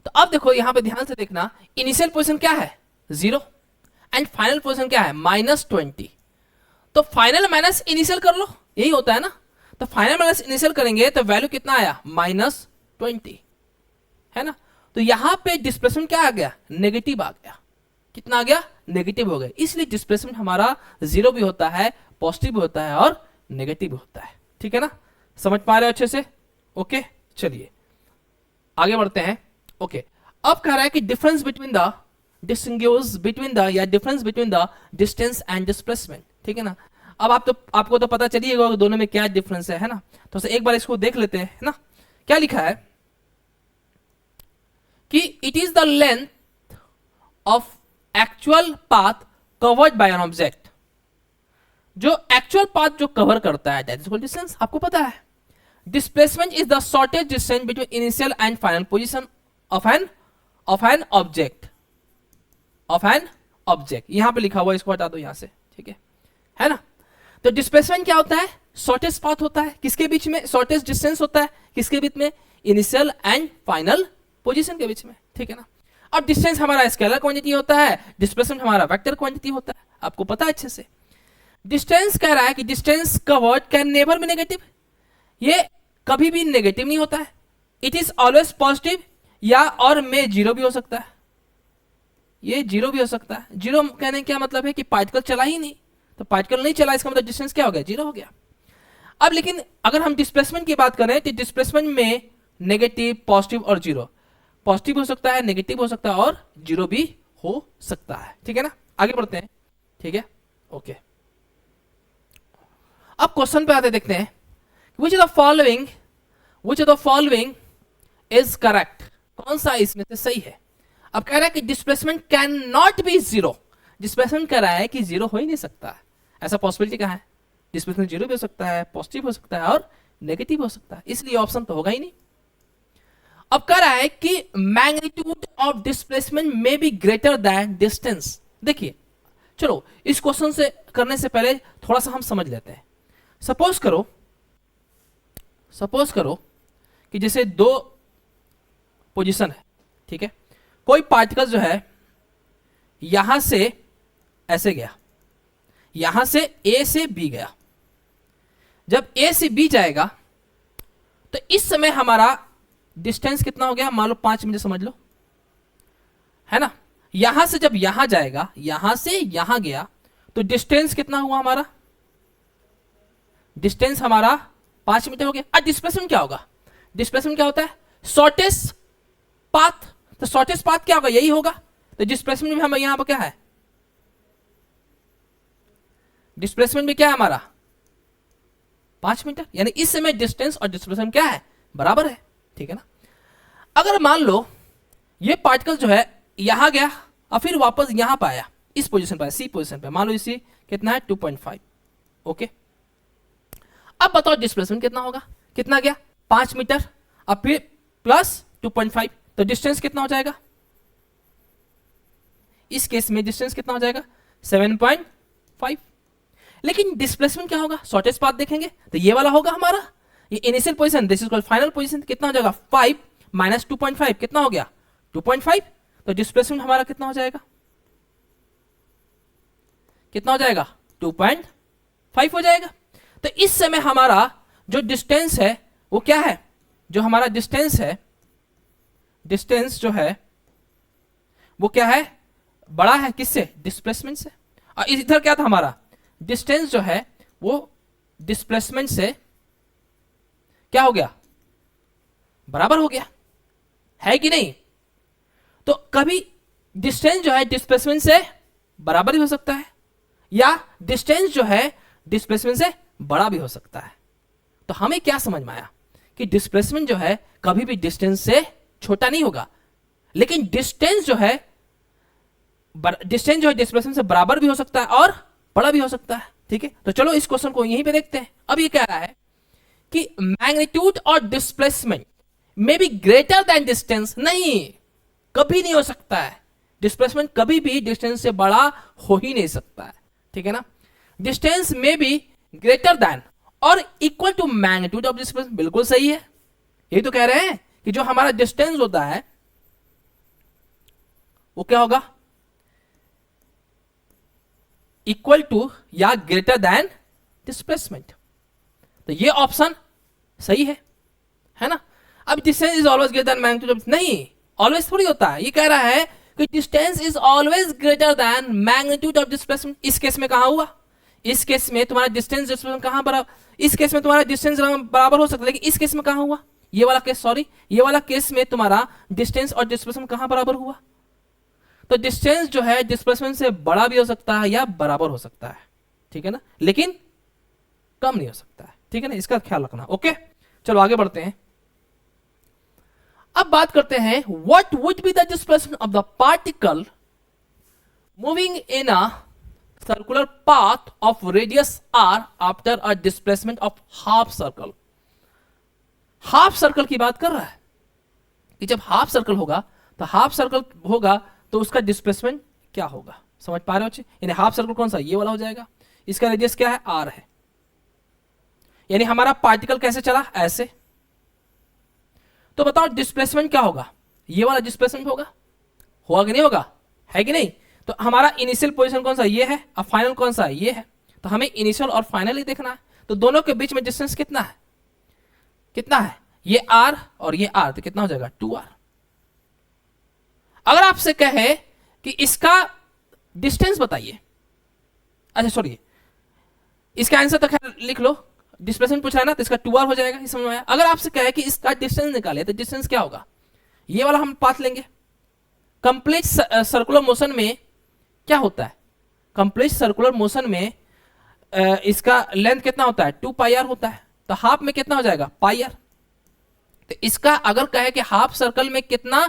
तो अब देखो यहां पे ध्यान से देखना, इनिशियल पोजीशन क्या है 0 एंड फाइनल पोजीशन क्या है -20। तो फाइनल माइनस इनिशियल कर लो, यही होता है ना। तो फाइनल माइनस इनिशियल करेंगे तो वैल्यू कितना आया -20, है ना। तो यहां पे डिस्प्लेसमेंट क्या आ गया, नेगेटिव आ गया। कितना आ गया, नेगेटिव हो गया। इसलिए डिस्प्लेसमेंट हमारा 0 भी होता है, पॉजिटिव भी होता है और नेगेटिव भी होता है, ठीक है ना। समझ पा रहे हो अच्छे से, ओके। चलिए आगे बढ़ते हैं, ओके। अब कह रहा है कि difference between the difference between the distance and displacement, ठीक है ना। अब आपको तो पता चलिए होगा दोनों में क्या डिफरेंस है ना। तो एक बार इसको देख लेते हैं, है ना। क्या लिखा है कि it is the length of actual path covered by an object. जो एक्चुअल पाथ जो कवर करता है दैट इज कॉल्ड डिस्टेंस, आपको पता है। Displacement is the shortest distance between initial and final position of an object. यहां पे लिखा हुआ, इसको हटा दो यहां से, ठीक है ना। तो डिस्प्लेसमेंट क्या होता है, शॉर्टेस्ट पाथ होता है, किसके बीच में, शॉर्टेस्ट डिस्टेंस होता है, किसके बीच में, इनिशियल एंड फाइनल पोजीशन के बीच में, ठीक है ना। अब डिस्टेंस हमारा स्केलर क्वांटिटी होता है, डिस्प्लेसमेंट हमारा वेक्टर क्वांटिटी होता है, आपको पता है अच्छे से। डिस्टेंस कह रहा है कि distance covered can never be negative, ये कभी भी नेगेटिव नहीं होता है। इट इज ऑलवेज पॉजिटिव, या और में 0 भी हो सकता है, ये 0 भी हो सकता है। 0 कहने क्या मतलब है कि पार्टिकल चला ही नहीं, तो पार्टिकल नहीं चला, इसका मतलब डिस्टेंस क्या हो गया, 0 हो गया। अब लेकिन अगर हम डिस्प्लेसमेंट की बात करें तो डिस्प्लेसमेंट में नेगेटिव, पॉजिटिव और 0, पॉजिटिव हो सकता है, नेगेटिव हो सकता है और 0 भी हो सकता है, ठीक है ना। आगे बढ़ते हैं, ठीक है, ओके। अब क्वेश्चन पे आते देखते हैं, which of the following is correct, कौन सा इसमें से सही है। अब कह रहा है कि displacement can not be 0, displacement कह रहा है कि 0 हो ही नहीं सकता है, ऐसा पॉसिबिलिटी कहां है। डिस्प्लेसमेंट 0 भी हो सकता है, पॉजिटिव हो सकता है और नेगेटिव हो सकता है, इसलिए ऑप्शन तो होगा ही नहीं। अब कह रहा है कि मैग्नीट्यूड ऑफ डिस्प्लेसमेंट में बी ग्रेटर दैन डिस्टेंस। देखिए चलो इस क्वेश्चन से करने से पहले थोड़ा सा हम समझ लेते हैं। सपोज करो कि जैसे दो पोजीशन है, ठीक है, कोई पार्टिकल जो है यहां से ऐसे गया, यहां से ए से बी गया। जब ए से बी जाएगा तो इस समय हमारा डिस्टेंस कितना हो गया, मान लो 5 मीटर समझ लो, है ना। यहां से जब यहां जाएगा, यहां से यहां गया तो डिस्टेंस कितना हुआ हमारा, डिस्टेंस हमारा 5 मीटर हो गया। अब डिस्प्लेसमेंट क्या होगा, डिस्प्लेसमेंट क्या होता है, शॉर्टेस्ट पाथ। तो शॉर्टेस्ट पाथ क्या होगा, यही होगा। तो डिस्प्लेसमेंट भी हम यहां पर क्या है, डिस्प्लेसमेंट भी क्या है हमारा 5 मीटर, यानी इस समय डिस्टेंस और डिस्प्लेसमेंट क्या है, बराबर है, ठीक है ना। अगर मान लो ये पार्टिकल जो है यहां गया और फिर वापस यहां पर आया, इस पोजीशन पर, सी पोजीशन पे, मान लो इसी कितना है 2.5, ओके। अब बताओ डिस्प्लेसमेंट कितना होगा, कितना गया 5 मीटर और फिर प्लस 2.5, तो डिस्टेंस कितना हो जाएगा, इस केस में डिस्टेंस कितना हो जाएगा 7.5। लेकिन डिस्प्लेसमेंट क्या होगा, शॉर्टेस्ट पाथ देखेंगे तो ये वाला होगा हमारा, ये initial position, this is called final position. कितना हो जाएगा 5 माइनस 2.5, कितना हो गया 2.5। तो डिस्प्लेसमेंट हमारा कितना हो जाएगा, कितना हो जाएगा 2.5 हो जाएगा। तो इस समय हमारा जो डिस्टेंस है वो क्या है, जो हमारा डिस्टेंस है, डिस्टेंस जो है वो क्या है, बड़ा है किससे, डिस्प्लेसमेंट से। और इधर क्या था हमारा, डिस्टेंस जो है वो डिस्प्लेसमेंट से क्या हो गया, बराबर हो गया, है कि नहीं। तो कभी डिस्टेंस जो है डिस्प्लेसमेंट से बराबर ही हो सकता है, या डिस्टेंस जो है डिस्प्लेसमेंट से बड़ा भी हो सकता है। तो हमें क्या समझ में आया कि डिस्प्लेसमेंट जो है कभी भी डिस्टेंस से छोटा नहीं होगा, लेकिन डिस्टेंस जो है डिस्प्लेसमेंट से बराबर भी हो सकता है और बड़ा भी हो सकता है, ठीक है। तो चलो इस क्वेश्चन को यहीं पे देखते हैं। अब ये कह रहा है कि मैग्नीट्यूड और डिस्प्लेसमेंट में बी ग्रेटर देन डिस्टेंस, नहीं, कभी नहीं हो सकता है, डिस्प्लेसमेंट कभी भी डिस्टेंस से बड़ा हो ही नहीं सकता है, ठीक है ना। डिस्टेंस में बी ग्रेटर देन और equal to magnitude of displacement, बिल्कुल सही है। ये तो कह रहे हैं कि जो हमारा डिस्टेंस होता है वो क्या होगा, इक्वल टू या ग्रेटर देन डिस्प्लेसमेंट। तो ये ऑप्शन सही है ना। अब distance is always greater than magnitude, नहीं, ऑलवेज थोड़ी होता है। ये कह रहा है कि distance is always greater than magnitude of displacement. इस केस में कहां हुआ, इस केस में तुम्हारा डिस्टेंस डिस्प्लेसमेंट कहां बराबर, इस केस में तुम्हारा डिस्टेंस बराबर हो सकता है, लेकिन इस केस में कहां हुआ, ये वाला केस, सॉरी, ये वाला केस में तुम्हारा डिस्टेंस और डिस्प्लेसमेंट कहां बराबर हुआ। तो डिस्टेंस जो है डिस्प्लेसमेंट से बड़ा भी हो सकता है या बराबर हो सकता है, ठीक है ना, लेकिन कम नहीं हो सकता है, ठीक है ना, इसका ख्याल रखना, ओके। चलो आगे बढ़ते हैं। अब बात करते हैं what would be the displacement of the particle moving in a circular path of radius r after a displacement of half circle. Half circle की बात कर रहा है कि जब हाफ सर्कल होगा तो हाफ सर्कल होगा तो उसका डिस्प्लेसमेंट क्या होगा, समझ पा रहे हो, यानी हाफ सर्कल कौन सा, ये वाला हो जाएगा, इसका रेडियस क्या है r है, यानी हमारा पार्टिकल कैसे चला, ऐसे। तो बताओ डिस्प्लेसमेंट क्या होगा, ये वाला डिस्प्लेसमेंट होगा कि नहीं होगा, है कि नहीं। तो हमारा इनिशियल पोजीशन कौन सा, ये है, और फाइनल कौन सा, ये है। तो हमें इनिशियल और फाइनल ही देखना है। तो दोनों के बीच में डिस्टेंस कितना है, कितना है, ये r और ये r, तो कितना हो जाएगा 2r। अगर आपसे कहे कि इसका डिस्टेंस बताइए, अच्छा सॉरी, इसका आंसर तो खैर लिख लो, डिस्प्लेसमेंट पूछ रहा है ना, तो इसका 2r हो जाएगा, इस समझ में आया। अगर आपसे कहे कि इसका डिस्टेंस निकाले तो डिस्टेंस क्या होगा, ये वाला हम पाथ लेंगे। कंप्लीट सर्कुलर मोशन में क्या होता है, कंप्लीट सर्कुलर मोशन में इसका लेंथ कितना होता है 2πr होता है, तो हाफ में कितना हो जाएगा πr। तो इसका अगर कहे कि हाफ सर्कल में कितना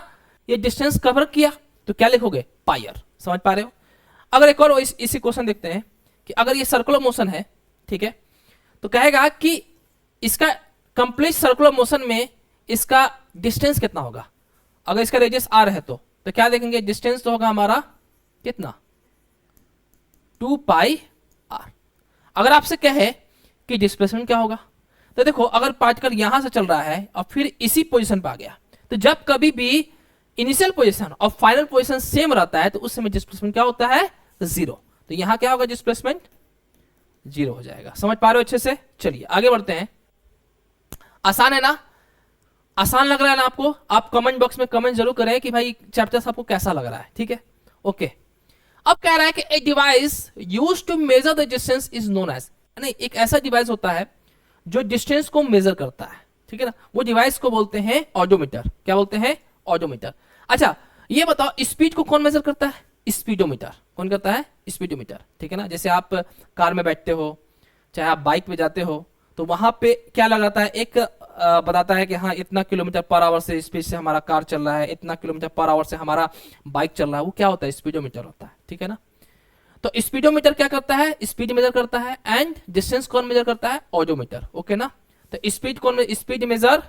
ये डिस्टेंस कवर किया तो क्या लिखोगे πr, समझ पा रहे हो। अगर एक और इसी क्वेश्चन देखते हैं कि अगर ये सर्कुलर मोशन है, ठीक है, तो कहेगा कि इसका कंप्लीट सर्कुलर मोशन में इसका डिस्टेंस कितना होगा, अगर इसका रेडियस r है तो क्या देखेंगे, डिस्टेंस तो होगा हमारा कितना 2 पाई r। अगर आपसे कहे कि डिस्प्लेसमेंट क्या होगा, तो देखो अगर पार्टिकल यहां से चल रहा है और फिर इसी पोजीशन पे आ गया, तो जब कभी भी इनिशियल पोजीशन और फाइनल पोजीशन सेम रहता है तो उस समय डिस्प्लेसमेंट क्या होता है, जीरो। तो यहां क्या होगा, डिस्प्लेसमेंट जीरो हो जाएगा। समझ पा रहे हो अच्छे से? चलिए आगे बढ़ते हैं। आसान है ना, आसान लग रहा है ना आपको? आप कमेंट बॉक्स में कमेंट जरूर करें कि भाई चैप्टर आपको कैसा लग रहा है, ठीक है? ओके, अब कह रहा है कि a device use to measure the distance is known as, नहीं एक ऐसा डिवाइस होता है जो डिस्टेंस को मेजर करता है, ठीक है ना, वो डिवाइस को बोलते हैं ऑडोमीटर। क्या बोलते हैं? ऑडोमीटर। अच्छा ये बताओ स्पीड को कौन मेजर करता है? स्पीडोमीटर। कौन करता है? स्पीडोमीटर, ठीक है ना। जैसे आप कार में बैठते हो, चाहे आप बाइक पे जाते हो, तो वहां पे क्या लगाता है, एक बताता है कि हाँ इतना किलोमीटर पर आवर से स्पीड से हमारा कार चल रहा है, इतना किलोमीटर पर आवर से हमारा बाइक चल रहा है, वो क्या होता है? स्पीडोमीटर होता है, ठीक है ना। तो स्पीडोमीटर क्या करता है? स्पीड मेजर करता है। एंड डिस्टेंस कौन मेजर करता है? ऑडोमीटर। ओके ना। तो स्पीड कौन, speed measure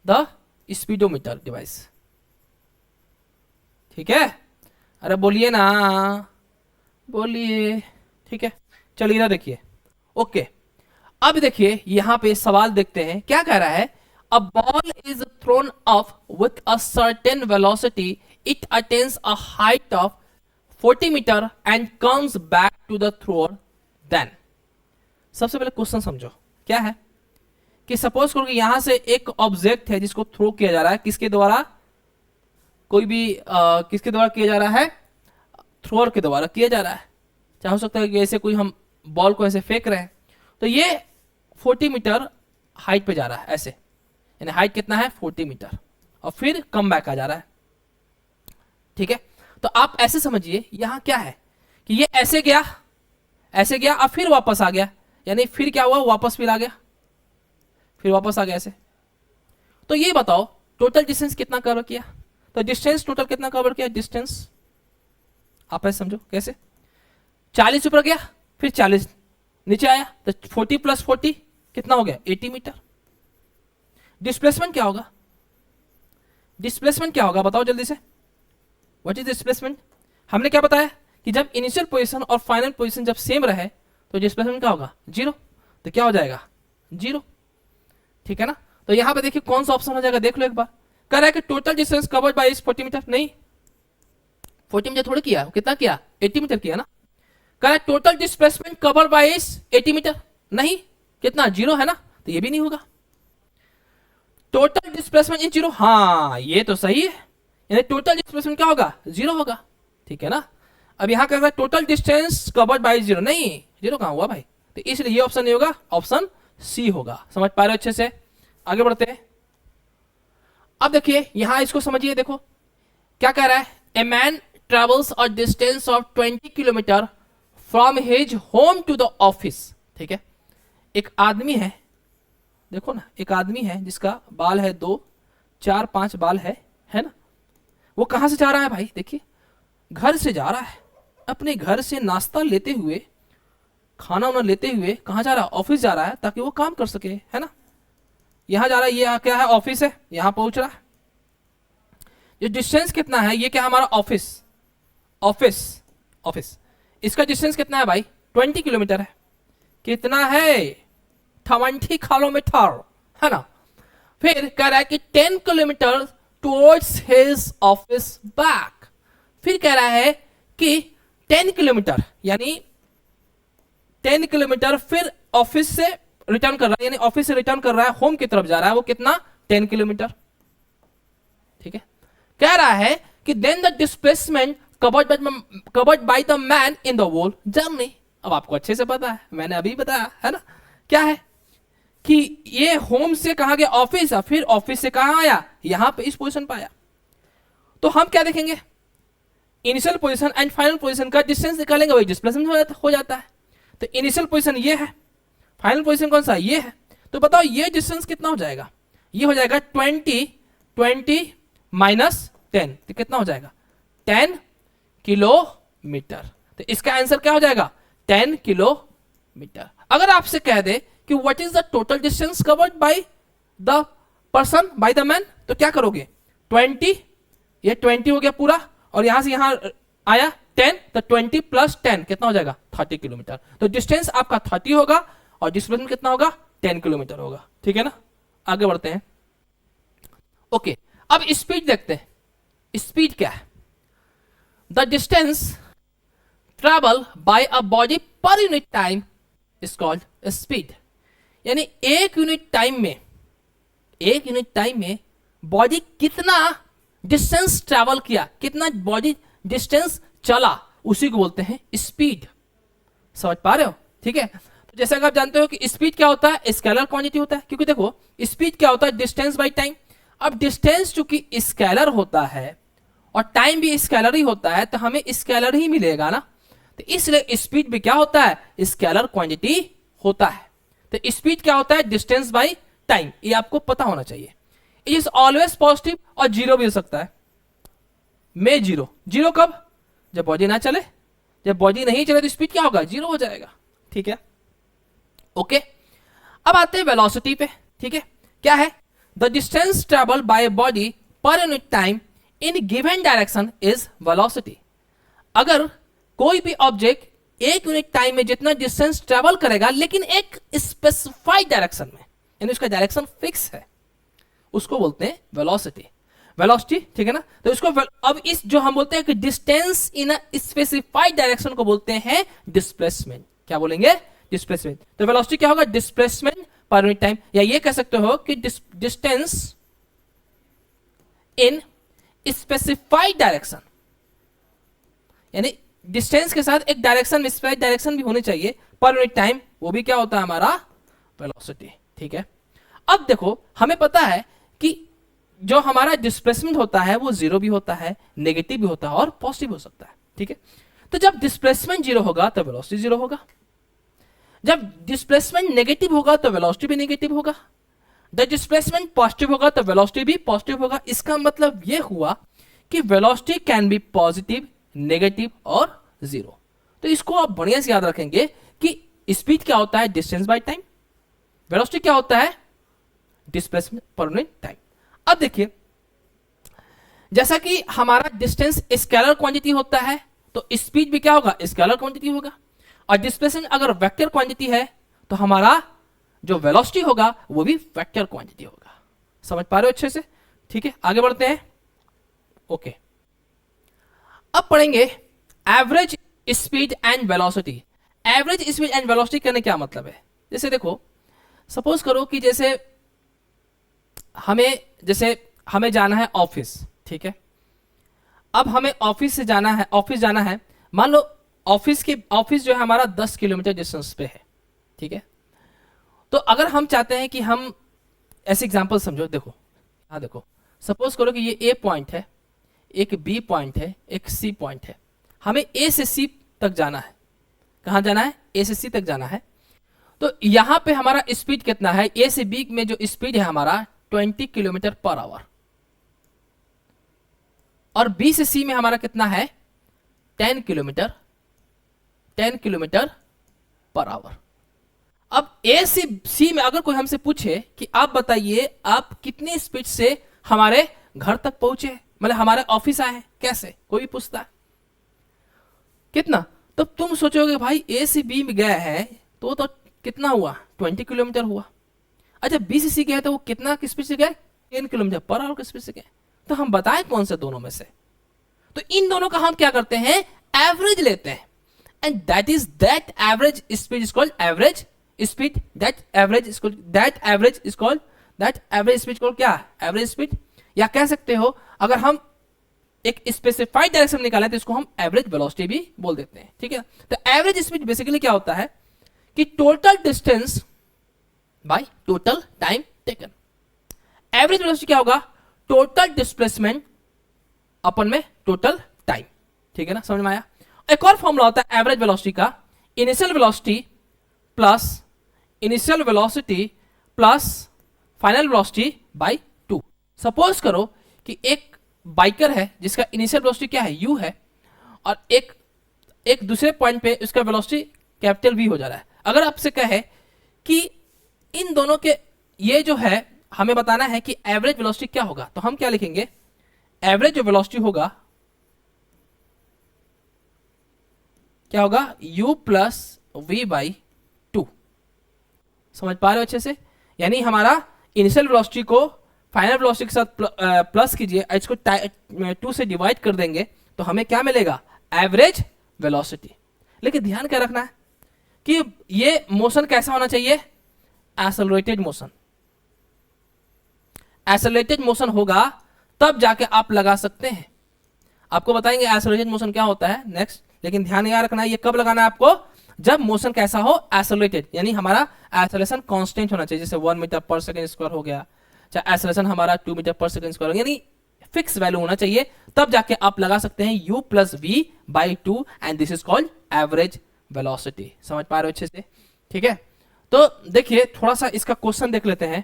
the speedometer device, ठीक है। अरे बोलिए ना, बोलिए, ठीक है। चलिए इधर देखिए। ओके, अब देखिए यहां पे सवाल देखते हैं क्या कह रहा है। A ball is thrown up with a certain velocity, it attains a height of 40 metre and comes back to the thrower then. सबसे पहले क्वेश्चन समझो क्या है कि सपोज करो कि यहां से एक ऑब्जेक्ट है जिसको थ्रो किया जा रहा है, किसके द्वारा? कोई भी किसके द्वारा किया जा रहा है? थ्रोअर के द्वारा किया जा रहा है। चाहे हो सकता है कि ऐसे कोई हम बॉल को ऐसे फेंक रहे हैं, तो ये 40 मीटर हाइट पे जा रहा है ऐसे, यानी हाइट कितना है? 40 मीटर, और फिर कम बैक आ जा रहा है, ठीक है। तो आप ऐसे समझिए यहां क्या है कि ये ऐसे गया और फिर वापस आ गया, यानी फिर क्या हुआ? वापस फिर आ गया, फिर वापस आ गया ऐसे। तो ये बताओ टोटल डिस्टेंस कितना कवर किया? तो डिस्टेंस टोटल कितना कवर किया? डिस्टेंस आप ऐसे समझो कैसे, 40 ऊपर गया, फिर 40 नीचे आया, तो 40 प्लस 40 कितना हो गया? 80 मीटर। डिस्प्लेसमेंट क्या होगा? डिस्प्लेसमेंट क्या होगा बताओ जल्दी से। What is displacement? हमने क्या बताया कि जब इनिशियल पोजीशन और फाइनल पोजीशन जब सेम रहे तो डिस्प्लेसमेंट क्या होगा? जीरो। तो क्या हो जाएगा? जीरो, ठीक है ना। तो यहां पे देखिए कौन सा ऑप्शन हो जाएगा, देख लो एक बार। कह रहा है कि total distance covered by is 40 metre, नहीं 40 मीटर थोड़ी किया, कितना किया? 80 मीटर किया ना। कह रहा है total displacement cover by is 80 metre, नहीं कितना? जीरो है ना, तो ये भी नहीं होगा। टोटल डिस्प्लेसमेंट इन जीरो, हाँ ये तो सही है, यानी टोटल डिस्प्लेसमेंट क्या होगा? जीरो होगा, ठीक है ना। अब यहां कह रहा है total distance covered by zero, नहीं जीरो कहां हुआ भाई, तो इसलिए ये ऑप्शन नहीं होगा, ऑप्शन सी होगा। समझ पा रहे हो अच्छे से? आगे बढ़ते हैं। अब देखिए यहां इसको समझिए, देखो क्या कह रहा है। A man travels a distance of 20 kilometre from his home to the office, ठीक है। एक आदमी है, देखो ना, एक आदमी है जिसका बाल है 2, 4, 5 बाल है ना। वो कहां से जा रहा है भाई? देखिए घर से जा रहा है, अपने घर से नाश्ता लेते हुए, खाना वाना लेते हुए कहां जा रहा है? ऑफिस जा रहा है, ताकि वो काम कर सके, है ना। यहां जा रहा है, ये क्या है? ऑफिस है, यहां पहुंच रहा है। ये डिस्टेंस कितना है? ये क्या हमारा ऑफिस, ऑफिस ऑफिस इसका डिस्टेंस कितना है भाई? 20 किलोमीटर है। कितना है? 20 किलोमीटर, है ना। फिर कह रहा है कि 10 kilometre towards his office back. फिर कह रहा है कि 10 किलोमीटर, यानी 10 किलोमीटर फिर ऑफिस से रिटर्न कर रहा है, यानी ऑफिस से रिटर्न कर रहा है, होम की तरफ जा रहा है। वो कितना? 10 किलोमीटर, ठीक है। कह रहा है कि then the displacement covered by the man in the whole journey. अब आपको अच्छे से पता है, मैंने अभी बताया है ना। क्या है कि ये होम से कहां गया? ऑफिस, फिर ऑफिस से कहां आया? यहां पे इस पोजीशन पे आया। तो हम क्या देखेंगे? Initial position and final position का डिस्टेंस निकालेंगे, वही डिस्प्लेसमेंट हो जाता है। तो इनिशियल पोजीशन ये है, फाइनल पोजीशन कौन सा? ये है। तो बताओ ये डिस्टेंस कितना हो जाएगा? ये हो जाएगा 20 माइनस 10, तो कितना हो जाएगा? 10 किलोमीटर। तो इसका आंसर क्या हो जाएगा? 10 किलोमीटर। अगर आपसे कह दे कि what is the total distance covered by the person, bye the man, तो क्या करोगे 20, ये 20 हो गया पूरा, और यहां से यहां आया 10, तो 20 प्लस 10 कितना हो जाएगा 30 किलोमीटर। तो डिस्टेंस आपका 30 होगा और डिस्प्लेसमेंट कितना होगा 10 किलोमीटर होगा। ठीक है ना, आगे बढ़ते हैं। ओके, अब स्पीड देखते हैं। स्पीड क्या है? The distance travel by a body per unit time is called speed. यानी एक यूनिट टाइम में बॉडी कितना डिस्टेंस ट्रेवल किया, कितना बॉडी डिस्टेंस चला, उसी को बोलते हैं स्पीड। समझ पा रहे हो? ठीक है, तो जैसा कि आप जानते हो कि स्पीड क्या होता है, स्केलर क्वांटिटी होता है। क्योंकि देखो स्पीड क्या होता है, डिस्टेंस बाय टाइम। अब डिस्टेंस चूंकि स्केलर होता है और टाइम भी स्केलर ही होता है, तो हमें स्केलर ही मिलेगा ना, तो इसलिए स्पीड भी क्या होता है, स्केलर क्वांटिटी होता है। तो स्पीड क्या होता है, डिस्टेंस बाय टाइम, ये आपको पता होना चाहिए। इट इज ऑलवेज पॉजिटिव, और जीरो भी हो सकता है। में जीरो कब, जब बॉडी ना चले, जब बॉडी नहीं चले तो स्पीड क्या होगा, जीरो हो जाएगा। ठीक है, ओके। अब आते हैं वेलोसिटी पे। ठीक है, क्या है, the distance travel by body per unit time in given direction is velocity. अगर कोई भी ऑब्जेक्ट एक यूनिट टाइम में जितना डिस्टेंस ट्रेवल करेगा लेकिन एक स्पेसिफाइड डायरेक्शन में, यानी उसका डायरेक्शन फिक्स है, उसको बोलते हैं वेलोसिटी। ठीक है ना, तो इसको अब इस जो हम बोलते हैं कि distance in a specified direction को बोलते हैं डिस्प्लेसमेंट। क्या बोलेंगे, डिस्प्लेसमेंट। तो वेलोसिटी क्या होगा, डिस्प्लेसमेंट पर यूनिट टाइम, या ये कह सकते हो कि डिस्टेंस इन स्पेसिफाइड डायरेक्शन, यानी डिस्टेंस के साथ एक डायरेक्शन, स्पेसिफाइड डायरेक्शन भी होनी चाहिए पर यूनिट टाइम, वो भी क्या होता है हमारा वेलोसिटी। ठीक है, अब देखो हमें पता है कि जो हमारा डिस्प्लेसमेंट होता है वो जीरो भी होता है, नेगेटिव भी होता है और पॉजिटिव हो सकता है। ठीक है, तो जब डिस्प्लेसमेंट जीरो होगा तो वेलोसिटी जीरो होगा, जब डिस्प्लेसमेंट नेगेटिव होगा तो वेलोसिटी भी नेगेटिव होगा, जब डिस्प्लेसमेंट पॉजिटिव होगा तो वेलोसिटी भी पॉजिटिव होगा। इसका मतलब यह हुआ कि velocity can be positive, negative और जीरो। तो इसको आप बढ़िया से याद रखेंगे कि स्पीड क्या होता है, डिस्टेंस बाय टाइम, वेलोसिटी क्या होता है, डिस्प्लेसमेंट पर यूनिट टाइम। अब देखिए, जैसा कि हमारा डिस्टेंस स्केलर क्वांटिटी होता है, तो स्पीड भी क्या होगा, स्केलर क्वांटिटी होगा, और डिस्प्लेसमेंट अगर वेक्टर क्वांटिटी है तो हमारा जो वेलोसिटी होगा वो भी वेक्टर क्वांटिटी होगा। समझ पा रहे हो अच्छे से? ठीक है, आगे बढ़ते हैं। ओके, अब पढ़ेंगे average speed and velocity. Average speed and velocity करने क्या मतलब है? जैसे देखो, सपोज करो कि जैसे हमें जाना है ऑफिस। ठीक है, अब हमें ऑफिस जाना है, मान लो ऑफिस जो है हमारा 10 किलोमीटर डिस्टेंस पे है। ठीक है, तो अगर हम चाहते हैं कि हम ऐसे एग्जांपल समझो, देखो हाँ, देखो सपोज करो कि ये ए पॉइंट है, एक बी पॉइंट है, एक सी पॉइंट है, हमें ए से सी तक जाना है। कहां जाना है, ए से सी तक जाना है। तो यहां पे हमारा स्पीड कितना है, ए से बी में जो स्पीड है हमारा 20 किलोमीटर पर आवर, और बी से सी में हमारा कितना है 10 किलोमीटर पर आवर। अब ए से सी में अगर कोई हमसे पूछे कि आप बताइए आप कितनी स्पीड से हमारे घर तक पहुंचे, मतलब हमारे ऑफिस आए हैं, कैसे, कोई भी पूछता है कितना, तो तुम सोचोगे भाई ए से बी में गया है तो कितना हुआ, 20 किलोमीटर हुआ। अच्छा, बी से सी गया तो वो कितना स्पीड से गए, 10 किलोमीटर पर आवर की स्पीड से गए। तो हम बताएं कौन से दोनों में से, तो इन दोनों का हम क्या करते हैं, एवरेज लेते हैं, and that average speed is called average speed. That average speed called क्या, एवरेज स्पीड। या कह सकते हो अगर हम एक स्पेसिफाइड डायरेक्शन निकालें तो इसको हम एवरेज वेलोसिटी भी बोल देते हैं। ठीक है, तो एवरेज स्पीड बेसिकली क्या होता है कि total distance by total time taken. Average velocity क्या होगा, टोटल डिस्प्लेसमेंट अपन में टोटल टाइम। ठीक है ना, समझ में आया। एक और फॉर्मूला होता है एवरेज वेलोसिटी का, initial velocity plus final velocity bye 2। Suppose करो कि एक बाइकर है जिसका इनिशियल वेलोसिटी क्या है, u है, और एक दूसरे पॉइंट पे उसका वेलोसिटी कैपिटल v हो जा रहा है। अगर आपसे कहे कि इन दोनों के ये जो है हमें बताना है कि एवरेज वेलोसिटी क्या होगा, तो हम क्या लिखेंगे, एवरेज जो वेलोसिटी होगा क्या होगा, u plus v by two. समझ पा रहे हो अच्छे से? यानी हमारा इनिशियल वेलोसिटी को फाइनल वेलोसिटी के साथ प्लस कीजिए, इसको 2 से डिवाइड कर देंगे तो हमें क्या मिलेगा, एवरेज वेलोसिटी। लेकिन ध्यान क्या रखना है कि ये मोशन कैसा होना चाहिए, एक्सेलरेटेड मोशन। एक्सेलरेटेड मोशन होगा तब जाके आप लगा सकते हैं। आपको बताएंगे एक्सेलरेटेड मोशन क्या होता है नेक्स्ट, लेकिन ध्यान याद रखना है ये कब लगाना है आपको, जब मोशन कैसा हो, एक्सेलरेटेड, यानी हमारा एक्सेलरेशन कांस्टेंट होना चाहिए, जैसे 1 मीटर पर सेकंड स्क्वायर हो गया, चाहे एक्सेलरेशन हमारा 2 मीटर पर सेकंड स्क्वायर, यानी फिक्स वैल्यू होना चाहिए, तब जाके आप लगा सकते हैं u plus v by two, and this is called average velocity. समझ पा रहे हो अच्छे से? ठीक है, तो देखिए थोड़ा सा इसका क्वेश्चन देख लेते हैं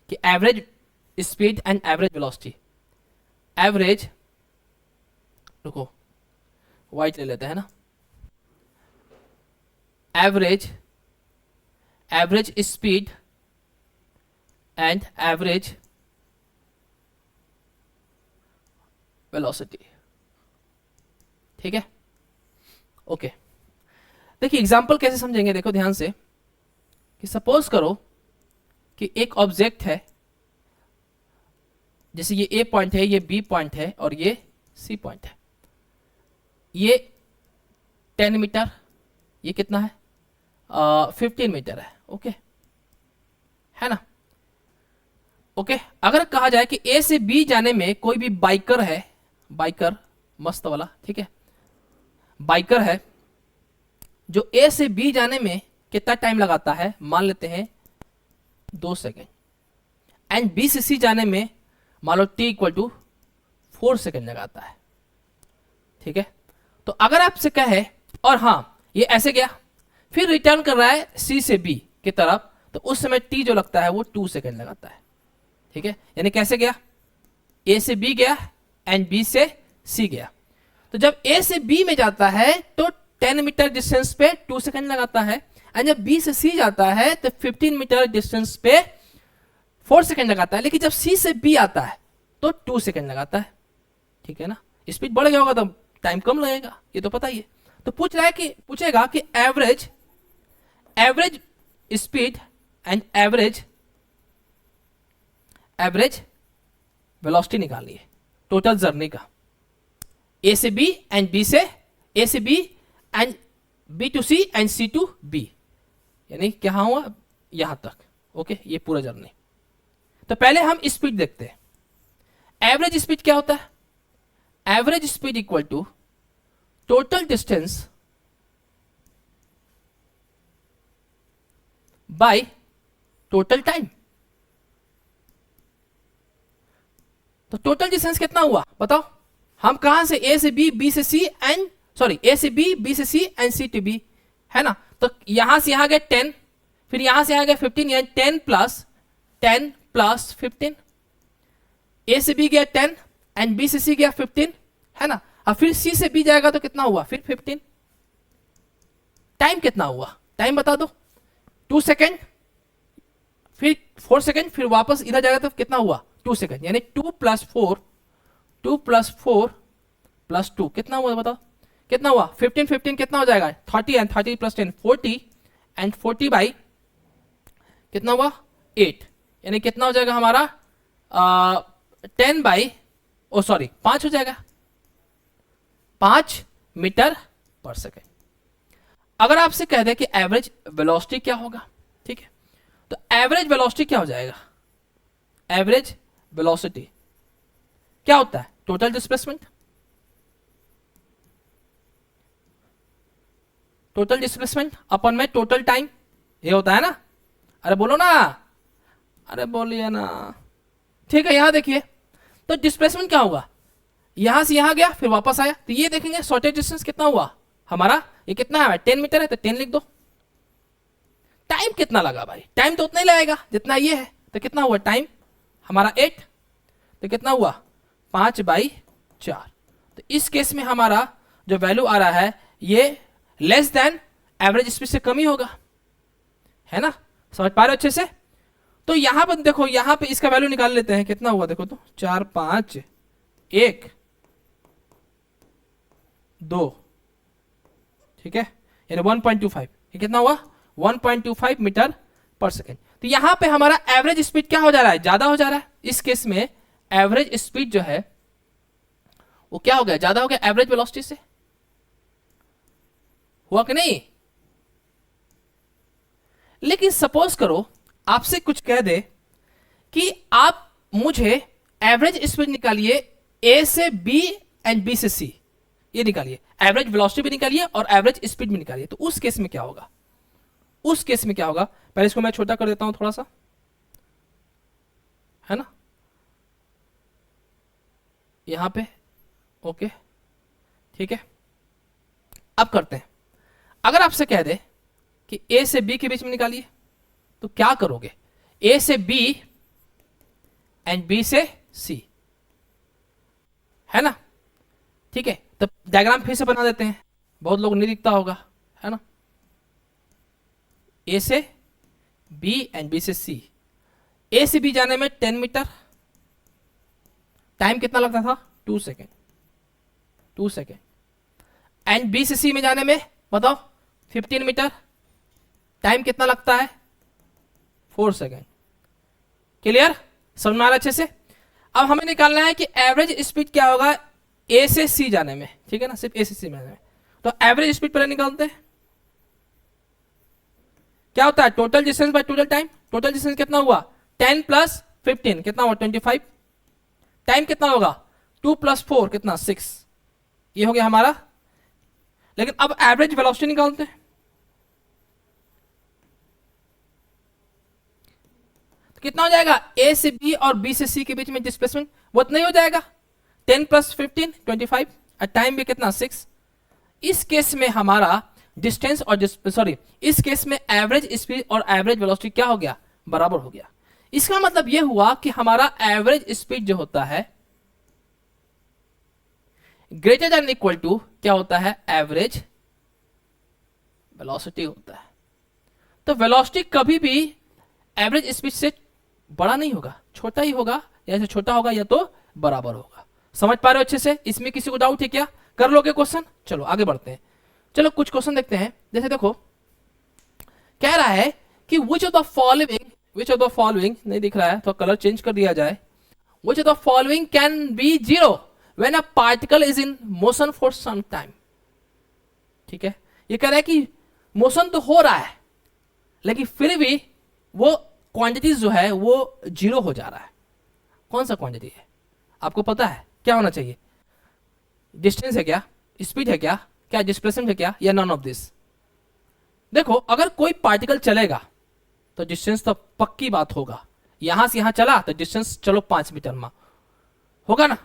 कि average speed and average velocity. Average, रुको व्हाइट ले लेते हैं ना, average speed and average velocity. ठीक है, ओके। देखिए एग्जांपल कैसे समझेंगे, देखो ध्यान से, कि सपोज करो कि एक ऑब्जेक्ट है, जैसे ये ए पॉइंट है, ये बी पॉइंट है और ये सी पॉइंट है। ये 10 मीटर, ये कितना है, 15 मीटर है। ओके, है ना? ओके, अगर कहा जाए कि ए से बी जाने में कोई भी बाइकर है, बाइकर मस्त वाला, ठीक है, बाइकर है जो ए से बी जाने में कितना टाइम लगाता है, मान लेते हैं 2 सेकेंड, एंड बी से सी जाने में मान लो t इक्वल टू 4 सेकेंड लगाता है। ठीक है, तो अगर आपसे कहे और हाँ ये ऐसे गया फिर रिटर्न कर रहा है सी से बी की तरफ, तो उस समय t जो लगता है वो 2 सेकेंड लगाता है। ठीक है, यानी कैसे गया, a से b गया एंड b से c गया, तो जब a से b में जाता है तो 10 मीटर डिस्टेंस पे 2 सेकेंड लगाता है, एंड जब b से c जाता है तो 15 मीटर डिस्टेंस पे 4 सेकेंड लगाता है, लेकिन जब c से b आता है तो 2 सेकेंड लगाता है। ठीक है ना, स्पीड बढ़ गया होगा तो टाइम कम लगेगा, ये तो पता ही है। तो पूछेगा कि average speed and average velocity निकालनी है टोटल जर्नी का, ए से बी एंड बी से ए से B and B to C and C to B, यानी क्या हुआ यहां तक। ओके, ये पूरा जर्नी। तो पहले हम स्पीड देखते हैं। एवरेज स्पीड क्या होता है, average speed equal to total distance by total time. तो टोटल डिस्टेंस कितना हुआ बताओ, हम कहां से ए से बी, बी से सी एंड सॉरी ए से बी, बी से सी एंड सी टू बी, है ना? तो यहां से यहां गए 10, फिर यहां से यहां गए 15, यानी 10 प्लस 15, ए से बी गया 10 एंड बी से सी गया 15, है ना? अब फिर सी से बी जाएगा तो कितना हुआ, फिर 15। टाइम कितना हुआ, टाइम बता दो, 2 सेकेंड, फिर 4 सेकेंड, फिर वापस इधर जाएगा तो कितना हुआ, 2 सेकेंड, यानी 2 प्लस 4 प्लस 2 कितना हुआ बताओ, कितना हुआ 15 कितना हो जाएगा 30 एंड 30 प्लस 10 40 एंड 40 बाई कितना हुआ 8, यानी कितना हो जाएगा हमारा 10 बाई 5 हो जाएगा, 5 मीटर पर सेकेंड। अगर आपसे कह दे कि एवरेज वेलोसिटी क्या होगा, ठीक है, तो एवरेज वेलोसिटी क्या हो जाएगा, एवरेज वेलोसिटी क्या होता है, टोटल डिस्प्लेसमेंट, अपन में टोटल टाइम, ये होता है ना, अरे बोलो ना, अरे बोलिए ना, ठीक है। यहां देखिए तो डिस्प्लेसमेंट क्या होगा, यहां से यहां गया फिर वापस आया, तो ये देखेंगे शॉर्टेज डिस्टेंस कितना हुआ हमारा, ये कितना है 10 मीटर है तो 10 लिख दो। टाइम कितना लगा भाई, टाइम तो उतना ही लगेगा जितना ये है, तो कितना हुआ टाइम हमारा 8, तो कितना हुआ 5/4। तो इस केस में हमारा जो वैल्यू आ रहा है ये लेस देन एवरेज स्पीड से कम ही होगा, है ना? समझ पा रहे हो अच्छे से? तो यहां पर देखो, यहां पे इसका वैल्यू निकाल लेते हैं, कितना हुआ देखो तो 4 5 1 2, ठीक है, यानी 1.25, ये कितना हुआ 1.25 मीटर पर सेकेंड। तो यहां पे हमारा एवरेज स्पीड क्या हो जा रहा है, ज्यादा हो जा रहा है। इस केस में एवरेज स्पीड जो है वो क्या हो गया, ज्यादा हो गया एवरेज वेलोसिटी से, हुआ कि नहीं? लेकिन सपोज करो आपसे कुछ कह दे कि आप मुझे एवरेज स्पीड निकालिए ए से बी एंड बी से सी, ये निकालिए, एवरेज वेलोसिटी भी निकालिए और एवरेज स्पीड भी निकालिए। तो उस केस में क्या होगा, उस केस में क्या होगा, पहले इसको मैं छोटा कर देता हूं थोड़ा सा, है ना, यहां पे, ओके, ठीक है। अब करते हैं, अगर आपसे कह दे कि ए से बी के बीच में निकालिए, तो क्या करोगे, ए से बी एंड बी से सी, है ना, ठीक है। तो डायग्राम फिर से बना देते हैं, बहुत लोग नहीं दिखता होगा, है ना, ए से बी एंड बी से सी। ए से बी जाने में 10 मीटर, टाइम कितना लगता था 2 सेकेंड, 2 सेकेंड। एंड बी से सी में जाने में बताओ 15 मीटर, टाइम कितना लगता है 4 सेकेंड। क्लियर, समझ में आ रहा अच्छे से? अब हमें निकालना है कि एवरेज स्पीड क्या होगा ए से सी जाने में, ठीक है ना, सिर्फ ए से सी में जाने में। तो एवरेज स्पीड पहले निकालते हैं, क्या होता है total distance by total time. Total distance कितना हुआ 10 प्लस 15 कितना हुआ 25, टाइम कितना होगा 2 प्लस 4 कितना 6, ये हो गया हमारा। लेकिन अब एवरेज वेलोसिटी निकालते हैं, तो कितना हो जाएगा ए से बी और बी से सी के बीच में डिस्प्लेसमेंट वो इतना ही हो जाएगा 10 प्लस 15 25, और टाइम भी कितना 6। इस केस में हमारा डिस्टेंस और सॉरी इस केस में एवरेज स्पीड और एवरेज वेलोसिटी क्या हो गया, बराबर हो गया। इसका मतलब यह हुआ कि हमारा एवरेज स्पीड जो होता है ग्रेटर देन इक्वल टू क्या होता है, एवरेज वेलोसिटी होता है। तो वेलोसिटी कभी भी एवरेज स्पीड से बड़ा नहीं होगा, छोटा ही होगा, या तो छोटा होगा या तो बराबर होगा। समझ पा रहे हो अच्छे से? इसमें किसी को डाउट है क्या, कर लोगे क्वेश्चन? चलो आगे बढ़ते हैं, चलो कुछ क्वेश्चन देखते हैं। जैसे देखो कह रहा है कि which of the following नहीं दिख रहा है तो कलर चेंज कर दिया जाए, which of the following can be zero when a particle is in motion for some time। ठीक है, ये कह रहा है कि मोशन तो हो रहा है लेकिन फिर भी वो क्वांटिटी जो है वो जीरो हो जा रहा है। कौन सा क्वांटिटी है आपको पता है, क्या होना चाहिए, डिस्टेंस है क्या, स्पीड है क्या, क्या डिस्प्लेसमेंट है क्या, या नॉन ऑफ दिस। देखो अगर कोई पार्टिकल चलेगा तो डिस्टेंस तो पक्की बात होगा, यहां से यहां चला तो डिस्टेंस चलो 5 मीटर में होगा ना,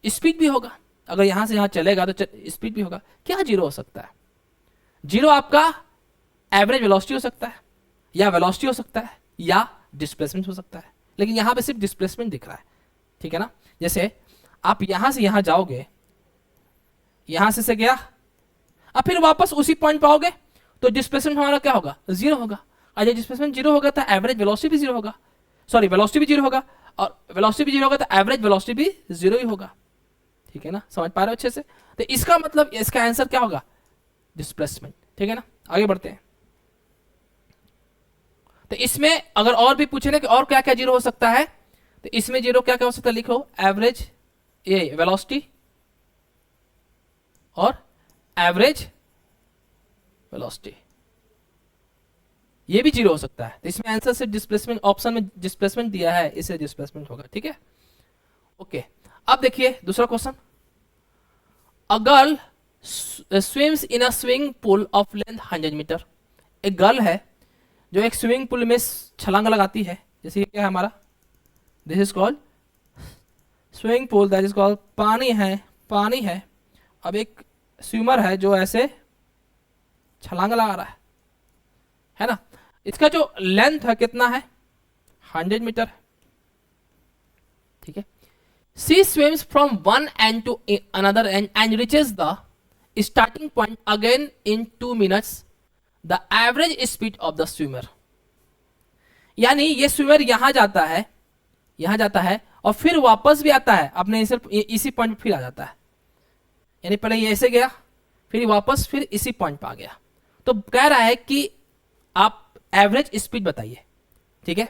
स्पीड भी होगा, अगर यहां से यहां चलेगा तो स्पीड भी होगा। क्या जीरो हो सकता है, जीरो आपका एवरेज वेलोसिटी हो सकता है, या वेलोसिटी हो सकता है, या डिस्प्लेसमेंट हो सकता है, लेकिन यहां पे सिर्फ डिस्प्लेसमेंट दिख रहा है, ठीक है ना। जैसे आप यहां से यहां जाओगे, यहां से गया, अब फिर वापस उसी पॉइंट पाओगे तो डिस्प्लेसमेंट हमारा क्या होगा, जीरो होगा। और जब डिस्प्लेसमेंट जीरो होगा तो एवरेज वेलोसिटी भी जीरो होगा, सॉरी वेलोसिटी भी जीरो होगा, और वेलोसिटी भी जीरो होगा तो एवरेज वेलोसिटी भी जीरो ही होगा, ठीक है ना। समझ पा रहे हो अच्छे से? तो इसका मतलब इसका आंसर क्या होगा, डिस्प्लेसमेंट, ठीक है ना। आगे बढ़ते हैं, तो इसमें अगर और भी पूछे ना कि और क्या क्या जीरो हो सकता है, तो इसमें जीरो क्या क्या हो सकता है, लिखो एवरेज ये वेलोसिटी और एवरेज वेलोसिटी, ये भी जीरो हो सकता है। तो इसमें आंसर से डिस्प्लेसमेंट, ऑप्शन में डिस्प्लेसमेंट दिया है, इससे डिस्प्लेसमेंट होगा, ठीक है। ओके, अब देखिए दूसरा question, a girl swims in a swimming pool of length 100 metre. एक गर्ल है जो एक स्विमिंग पूल में छलांग लगाती है, जैसे ये क्या है हमारा, this is called swimming pool, that is called पानी है। अब एक स्विमर है जो ऐसे छलांग लगा रहा है ना। इसका जो लेंथ है कितना है, 100 मीटर, ठीक है। She swims from one end to another end reaches the starting point again in 2 minutes, the average speed of the swimmer. यानी ये स्विमर यहां जाता है, यहां जाता है और फिर वापस भी आता है अपने इसी पॉइंट फिर आ जाता है। यानी पहले ये ऐसे गया, फिर वापस फिर इसी पॉइंट पर आ गया। तो कह रहा है कि आप एवरेज स्पीड बताइए, ठीक है।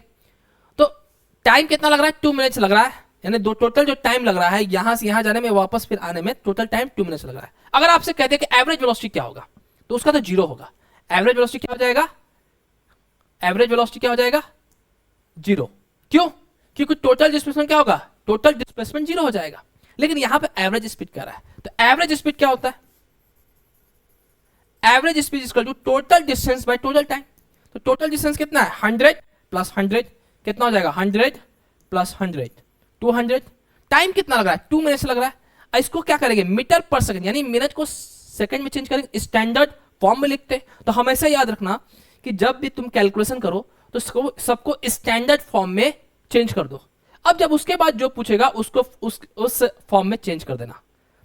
तो टाइम कितना लग रहा है, 2 मिनट्स लग रहा है, यानी दो टोटल जो टाइम लग रहा है यहां से यहां जाने में वापस फिर आने में टोटल टाइम 2 मिनट्स लग रहा है। अगर आपसे कहते हैं कि एवरेज वेलोसिटी क्या होगा, तो उसका तो 0 होगा। एवरेज वेलोसिटी क्या हो जाएगा, एवरेज वेलोसिटी क्या हो जाएगा, 0। क्यों, क्योंकि टोटल डिस्प्लेसमेंट क्या होगा, टोटल डिस्प्लेसमेंट 0 हो जाएगा। लेकिन यहां पे एवरेज स्पीड कह रहा है, तो एवरेज स्पीड क्या होता है, average speed equal to total distance by total time. तो टोटल डिस्टेंस कितना है, 100 प्लस 100 कितना हो जाएगा, 100 प्लस 100 200। टाइम कितना लग रहा है, 2 मिनट्स लग रहा है। इसको क्या करेंगे, मीटर पर सेकंड, यानी मिनट को सेकंड में चेंज करेंगे, स्टैंडर्ड फॉर्म में लिखते हैं। तो हमेशा याद रखना कि जब भी तुम कैलकुलेशन करो तो सबको स्टैंडर्ड फॉर्म में चेंज कर दो। अब जब उसके बाद जो पूछेगा उसको उस फॉर्म में चेंज कर देना।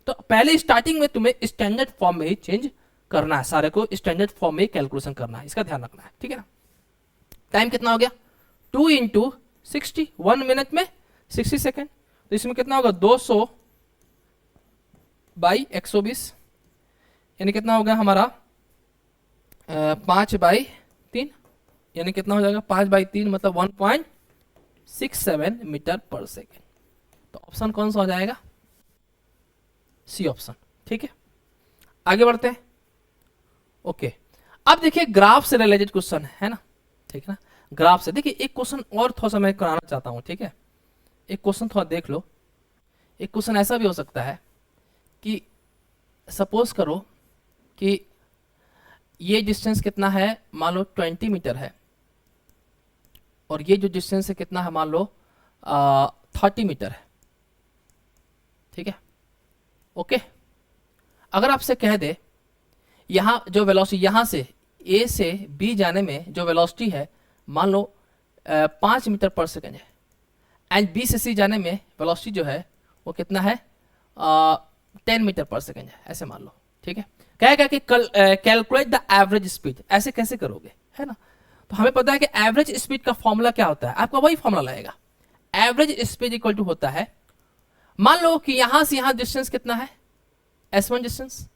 तो पहले स्टार्टिंग में तुम्हें स्टैंडर्ड फॉर्म में ही चेंज करना है, सारे को स्टैंडर्ड फॉर्म में ही कैलकुलेशन करना है, इसका ध्यान रखना है, ठीक है ना। टाइम कितना हो गया, 2 इंटू 60, 1 मिनट में 60 सेकेंड। तो इसमें कितना होगा, 200 बाई 120, यानी कितना हो गया हमारा 5/3, यानी कितना हो जाएगा 5/3 मतलब 1.67 मीटर पर सेकेंड। तो ऑप्शन कौन सा हो जाएगा, सी ऑप्शन, ठीक है। आगे बढ़ते हैं। ओके, अब देखिए ग्राफ से रिलेटेड क्वेश्चन है ना, ठीक है ना। ग्राफ से देखिए एक क्वेश्चन और थोड़ा सा मैं कराना चाहता हूं, ठीक है। एक क्वेश्चन थोड़ा देख लो। एक क्वेश्चन ऐसा भी हो सकता है कि सपोज करो कि ये डिस्टेंस कितना है, मान लो 20 मीटर है, और ये जो डिस्टेंस है कितना है, मान लो 30 मीटर है, ठीक है। ओके, अगर आपसे कह दे यहां जो वेलोसिटी यहां से ए से बी जाने में जो वेलोसिटी है मान लो 5 मीटर पर सेकेंड है, एंड बी से सी जाने में वेलोसिटी जो है वो कितना है 10 मीटर पर सेकेंड है, ऐसे मान लो, ठीक है। कहेगा कि कैलकुलेट द एवरेज स्पीड, ऐसे कैसे करोगे, है ना। तो हमें पता है कि एवरेज स्पीड का फॉर्मूला क्या होता है, आपका वही फॉर्मूला लगेगा। एवरेज स्पीड इक्वल टू होता है, मान लो कि यहां से यहां डिस्टेंस कितना है, S1 डिस्टेंस,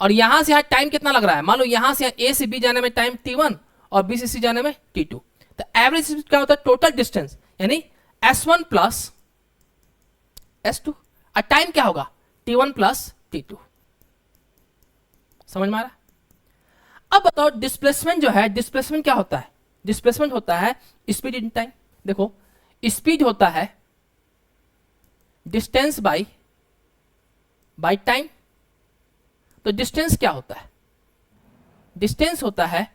और यहां से यहां टाइम कितना लग रहा है, मान लो यहां से यहां A से B जाने में टाइम T1 और B से C जाने में T2। तो एवरेज स्पीड क्या होता है, टोटल डिस्टेंस, यानी S1 प्लस S2, और टाइम क्या होगा T1 प्लस T2। समझ में आ रहा है। अब बताओ डिस्प्लेसमेंट जो है, डिस्प्लेसमेंट क्या होता है, डिस्प्लेसमेंट होता है स्पीड इन टाइम। देखो स्पीड होता है डिस्टेंस बाय टाइम। तो डिस्टेंस क्या होता है, डिस्टेंस होता है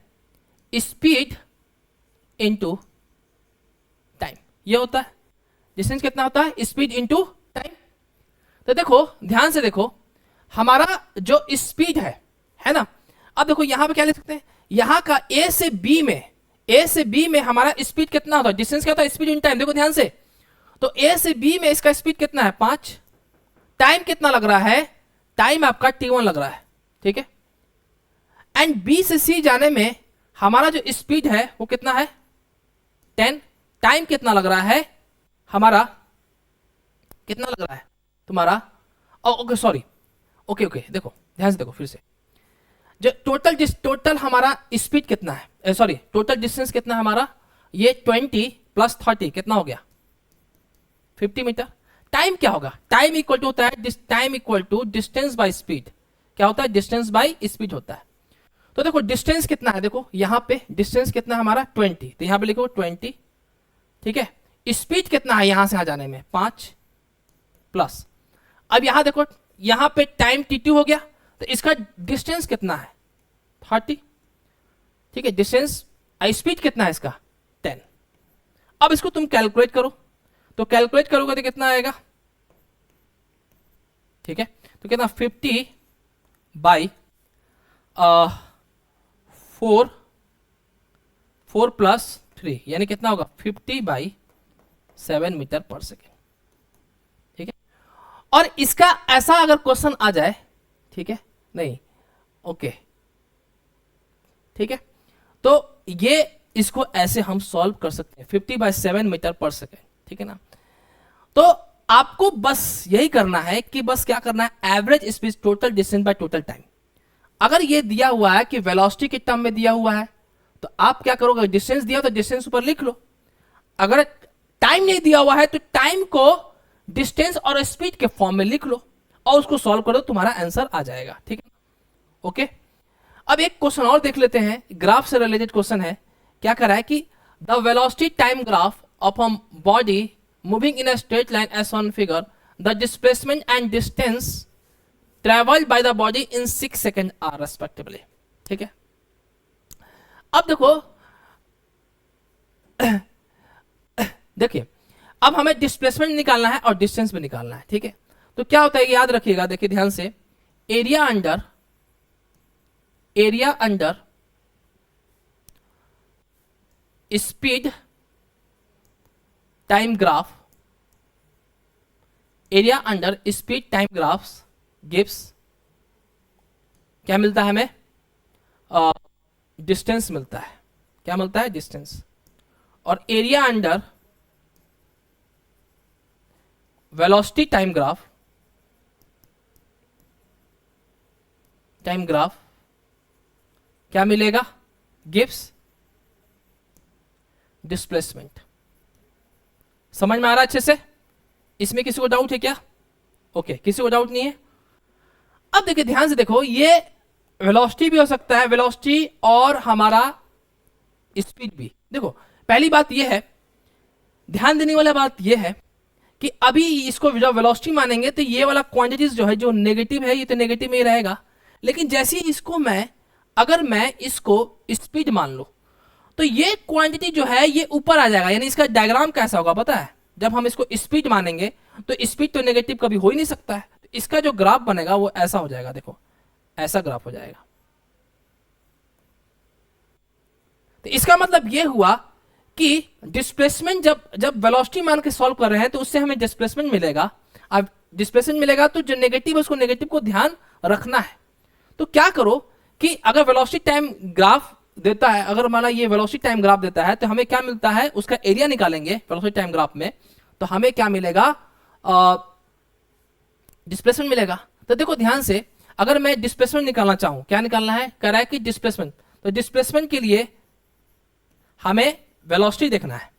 स्पीड इनटू टाइम, ये होता है डिस्टेंस कितना होता है, स्पीड इनटू टाइम। तो देखो ध्यान से देखो, हमारा जो स्पीड है ना। अब देखो यहां पे क्या लिख सकते हैं, यहां का ए से बी में हमारा स्पीड कितना होता है, डिस्टेंस क्या होता है, स्पीड इन टाइम। देखो ध्यान से, तो ए से बी में इसका स्पीड कितना है 5, टाइम कितना लग रहा है, टाइम आपका T1 लग रहा है, ठीक है। एंड बी से सी जाने में हमारा जो स्पीड है वो कितना है 10, टाइम कितना लग रहा है हमारा, कितना लग रहा है तुम्हारा, ओके सॉरी, ओके देखो ध्यान से देखो फिर से, जो टोटल हमारा स्पीड कितना है, सॉरी टोटल डिस्टेंस कितना है हमारा, ये 20 प्लस 30 कितना हो गया 50 मीटर। टाइम क्या होगा, टाइम इक्वल टू होता है time equal to distance by speed, क्या होता है डिस्टेंस बाय स्पीड होता है। तो देखो डिस्टेंस कितना है, देखो यहां पे डिस्टेंस कितना है हमारा 20, तो यहां पे लिखो 20, ठीक है। स्पीड कितना है यहां से यहां जाने में 5 प्लस, अब यहां देखो यहां पे टाइम T2 हो गया, तो इसका डिस्टेंस कितना है 30, ठीक है। डिस्टेंस स्पीड कितना है इसका 10। अब इसको तुम कैलकुलेट करो, तो कैलकुलेट करोगे तो कितना आएगा, ठीक है। तो कितना 50 बाई 4 प्लस 3, यानी कितना होगा 50/7 मीटर पर सेकेंड, ठीक है। और इसका ऐसा अगर क्वेश्चन आ जाए, ठीक है, नहीं ओके, ठीक है, तो ये इसको ऐसे हम सॉल्व कर सकते हैं 50/7 मीटर पर सेकेंड, ठीक है ना। तो आपको बस यही करना है कि बस क्या करना है, average speed total distance by total time. अगर ये दिया हुआ है कि वेलोसिटी के टर्म में दिया हुआ है तो आप क्या करोगे, डिस्टेंस दिया तो डिस्टेंस ऊपर लिख लो, अगर टाइम नहीं दिया हुआ है तो टाइम को डिस्टेंस और स्पीड के फॉर्म में लिख लो और उसको सॉल्व करो, तुम्हारा आंसर आ जाएगा, ठीक है। ओके, अब एक क्वेश्चन और देख लेते हैं, ग्राफ से रिलेटेड क्वेश्चन है। क्या कर रहा है कि the velocity time graph of a body moving in a straight line as on figure, the displacement and distance travelled by the body in 6 second are respectively, ठीक है। अब देखो देखिए, अब हमें डिस्प्लेसमेंट निकालना है और डिस्टेंस भी निकालना है, ठीक है। तो क्या होता है याद रखिएगा, देखिए ध्यान से, area under speed time graph, area under speed time graphs gives, क्या मिलता है हमें, डिस्टेंस मिलता है। क्या मिलता है, डिस्टेंस। और area under velocity time graph क्या मिलेगा, गिव्स डिस्प्लेसमेंट। समझ में आ रहा है अच्छे से, इसमें किसी को डाउट है क्या? ओके, किसी को डाउट नहीं है। अब देखिए ध्यान से देखो, ये वेलोसिटी भी हो सकता है, वेलोसिटी और हमारा स्पीड भी। देखो पहली बात ये है, ध्यान देने वाला बात ये है कि अभी इसको जब वेलोसिटी मानेंगे तो ये वाला क्वांटिटीज जो है, जो नेगेटिव है, ये तो नेगेटिव में ही रहेगा। लेकिन जैसे ही इसको अगर मैं इसको स्पीड मान लूं तो ये क्वांटिटी जो है ये ऊपर आ जाएगा। यानी इसका डायग्राम कैसा होगा पता है, जब हम इसको स्पीड मानेंगे तो स्पीड तो नेगेटिव कभी हो ही नहीं सकता है, तो इसका जो ग्राफ बनेगा वो ऐसा हो जाएगा। देखो ऐसा ग्राफ हो जाएगा। तो इसका मतलब ये हुआ कि डिस्प्लेसमेंट जब वेलोसिटी मान के सॉल्व कर रहे हैं तो उससे हमें डिस्प्लेसमेंट मिलेगा। अब डिस्प्लेसमेंट मिलेगा तो जो नेगेटिव है उसको नेगेटिव को ध्यान रखना है। तो क्या करो कि अगर वेलोसिटी टाइम ग्राफ देता है, अगर हमारा ये वेलोसिटी टाइम ग्राफ देता है तो हमें क्या मिलता है, उसका एरिया निकालेंगे वेलोसिटी टाइम ग्राफ में, तो हमें क्या मिलेगा, डिस्प्लेसमेंट मिलेगा। तो देखो ध्यान से, अगर मैं डिस्प्लेसमेंट निकालना चाहूं, क्या निकालना है, कह रहा है कि डिस्प्लेसमेंट, तो डिस्प्लेसमेंट के लिए हमें वेलोसिटी देखना है,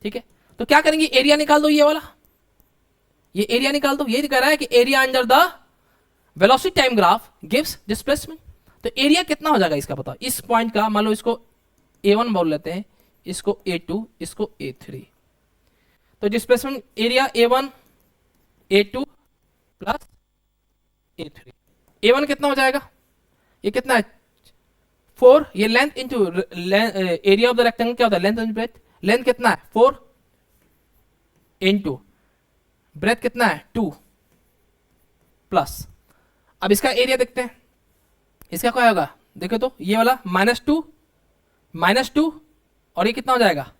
ठीक है। तो क्या करेंगे, एरिया निकाल दो, ये वाला, ये एरिया निकाल दो। ये कह रहा है कि area under the velocity time graph gives displacement. तो एरिया कितना हो जाएगा इसका बताओ, इस पॉइंट का, मान लो इसको A1 बोल लेते हैं, इसको A2, इसको A3। तो displacement area A1 A2 plus A3। A1 कितना हो जाएगा, ये कितना है 4, ये length into area of the rectangle क्या होता है, लेंथ इंटू ब्रेथ। लेंथ कितना है 4 इंटू ब्रेथ कितना है 2 प्लस, अब इसका एरिया देखते हैं, इसका क्या होगा, देखो तो ये वाला -2 और ये कितना हो जाएगा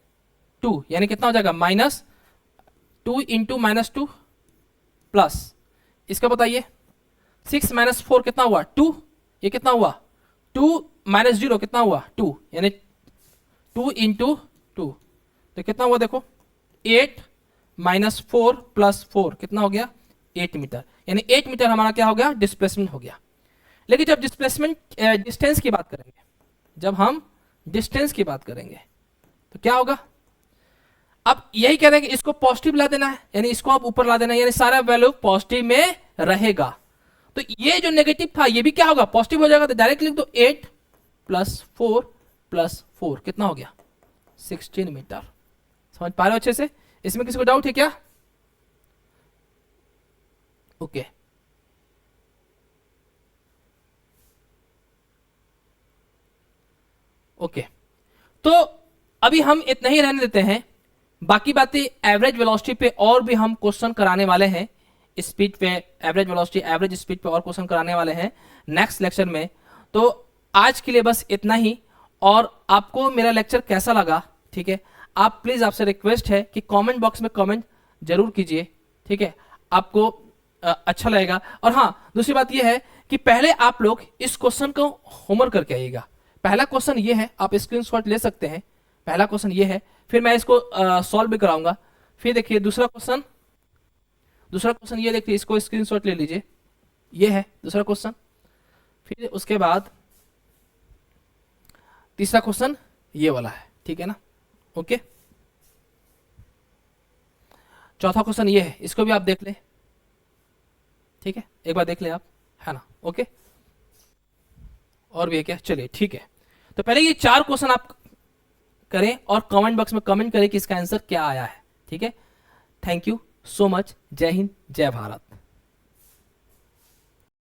2, यानी कितना हो जाएगा -2 इंटू -2 प्लस, इसका बताइए 6 - 4 कितना हुआ 2, ये कितना हुआ 2 - 0 कितना हुआ 2, यानी 2 इंटू 2, तो कितना हुआ देखो 8 - 4 प्लस 4 कितना हो गया 8 मीटर। यानी 8 मीटर हमारा क्या हो गया, डिस्प्लेसमेंट हो गया। लेकिन जब डिस्टेंस की बात करेंगे, जब हम डिस्टेंस की बात करेंगे तो क्या होगा, अब यही कह रहे हैं कि इसको पॉजिटिव ला देना है, यानी इसको आप ऊपर ला देना है, यानी सारा वैल्यू पॉजिटिव में रहेगा। तो ये जो नेगेटिव था ये भी क्या होगा, पॉजिटिव हो जाएगा। तो डायरेक्ट लिख दो 8 + 4 + 4 कितना हो गया 16 मीटर। समझ पा रहे हो अच्छे से, इसमें किसी को डाउट है क्या? ओके ओके, तो अभी हम इतना ही रहने देते हैं, बाकी बातें एवरेज वेलोसिटी पे और भी हम क्वेश्चन कराने वाले हैं, स्पीड पे, एवरेज वेलोसिटी एवरेज स्पीड पे और क्वेश्चन कराने वाले हैं नेक्स्ट लेक्चर में। तो आज के लिए बस इतना ही, और आपको मेरा लेक्चर कैसा लगा, ठीक है, आप प्लीज, आपसे रिक्वेस्ट है कि कमेंट बॉक्स में कमेंट जरूर कीजिए, ठीक है, आपको अच्छा लगेगा। और हाँ, दूसरी बात यह है कि पहले आप लोग इस क्वेश्चन को होमवर्क करके आइएगा, पहला क्वेश्चन ये है, आप स्क्रीनशॉट ले सकते हैं, पहला क्वेश्चन ये है, फिर मैं इसको सॉल्व भी कराऊंगा। फिर देखिए दूसरा क्वेश्चन ये देखिए, इसको स्क्रीनशॉट ले लीजिए, ये है दूसरा क्वेश्चन। फिर उसके बाद तीसरा क्वेश्चन ये वाला है, ठीक है ना, ओके। चौथा क्वेश्चन ये है, इसको भी आप देख लें, ठीक है, एक बार देख लें आप, है ना, ओके। और भी है क्या, चलिए ठीक है। तो पहले ये 4 क्वेश्चन आप करें और कमेंट बॉक्स में कमेंट करें कि इसका आंसर क्या आया है, ठीक है। थैंक यू सो मच, जय हिंद जय भारत।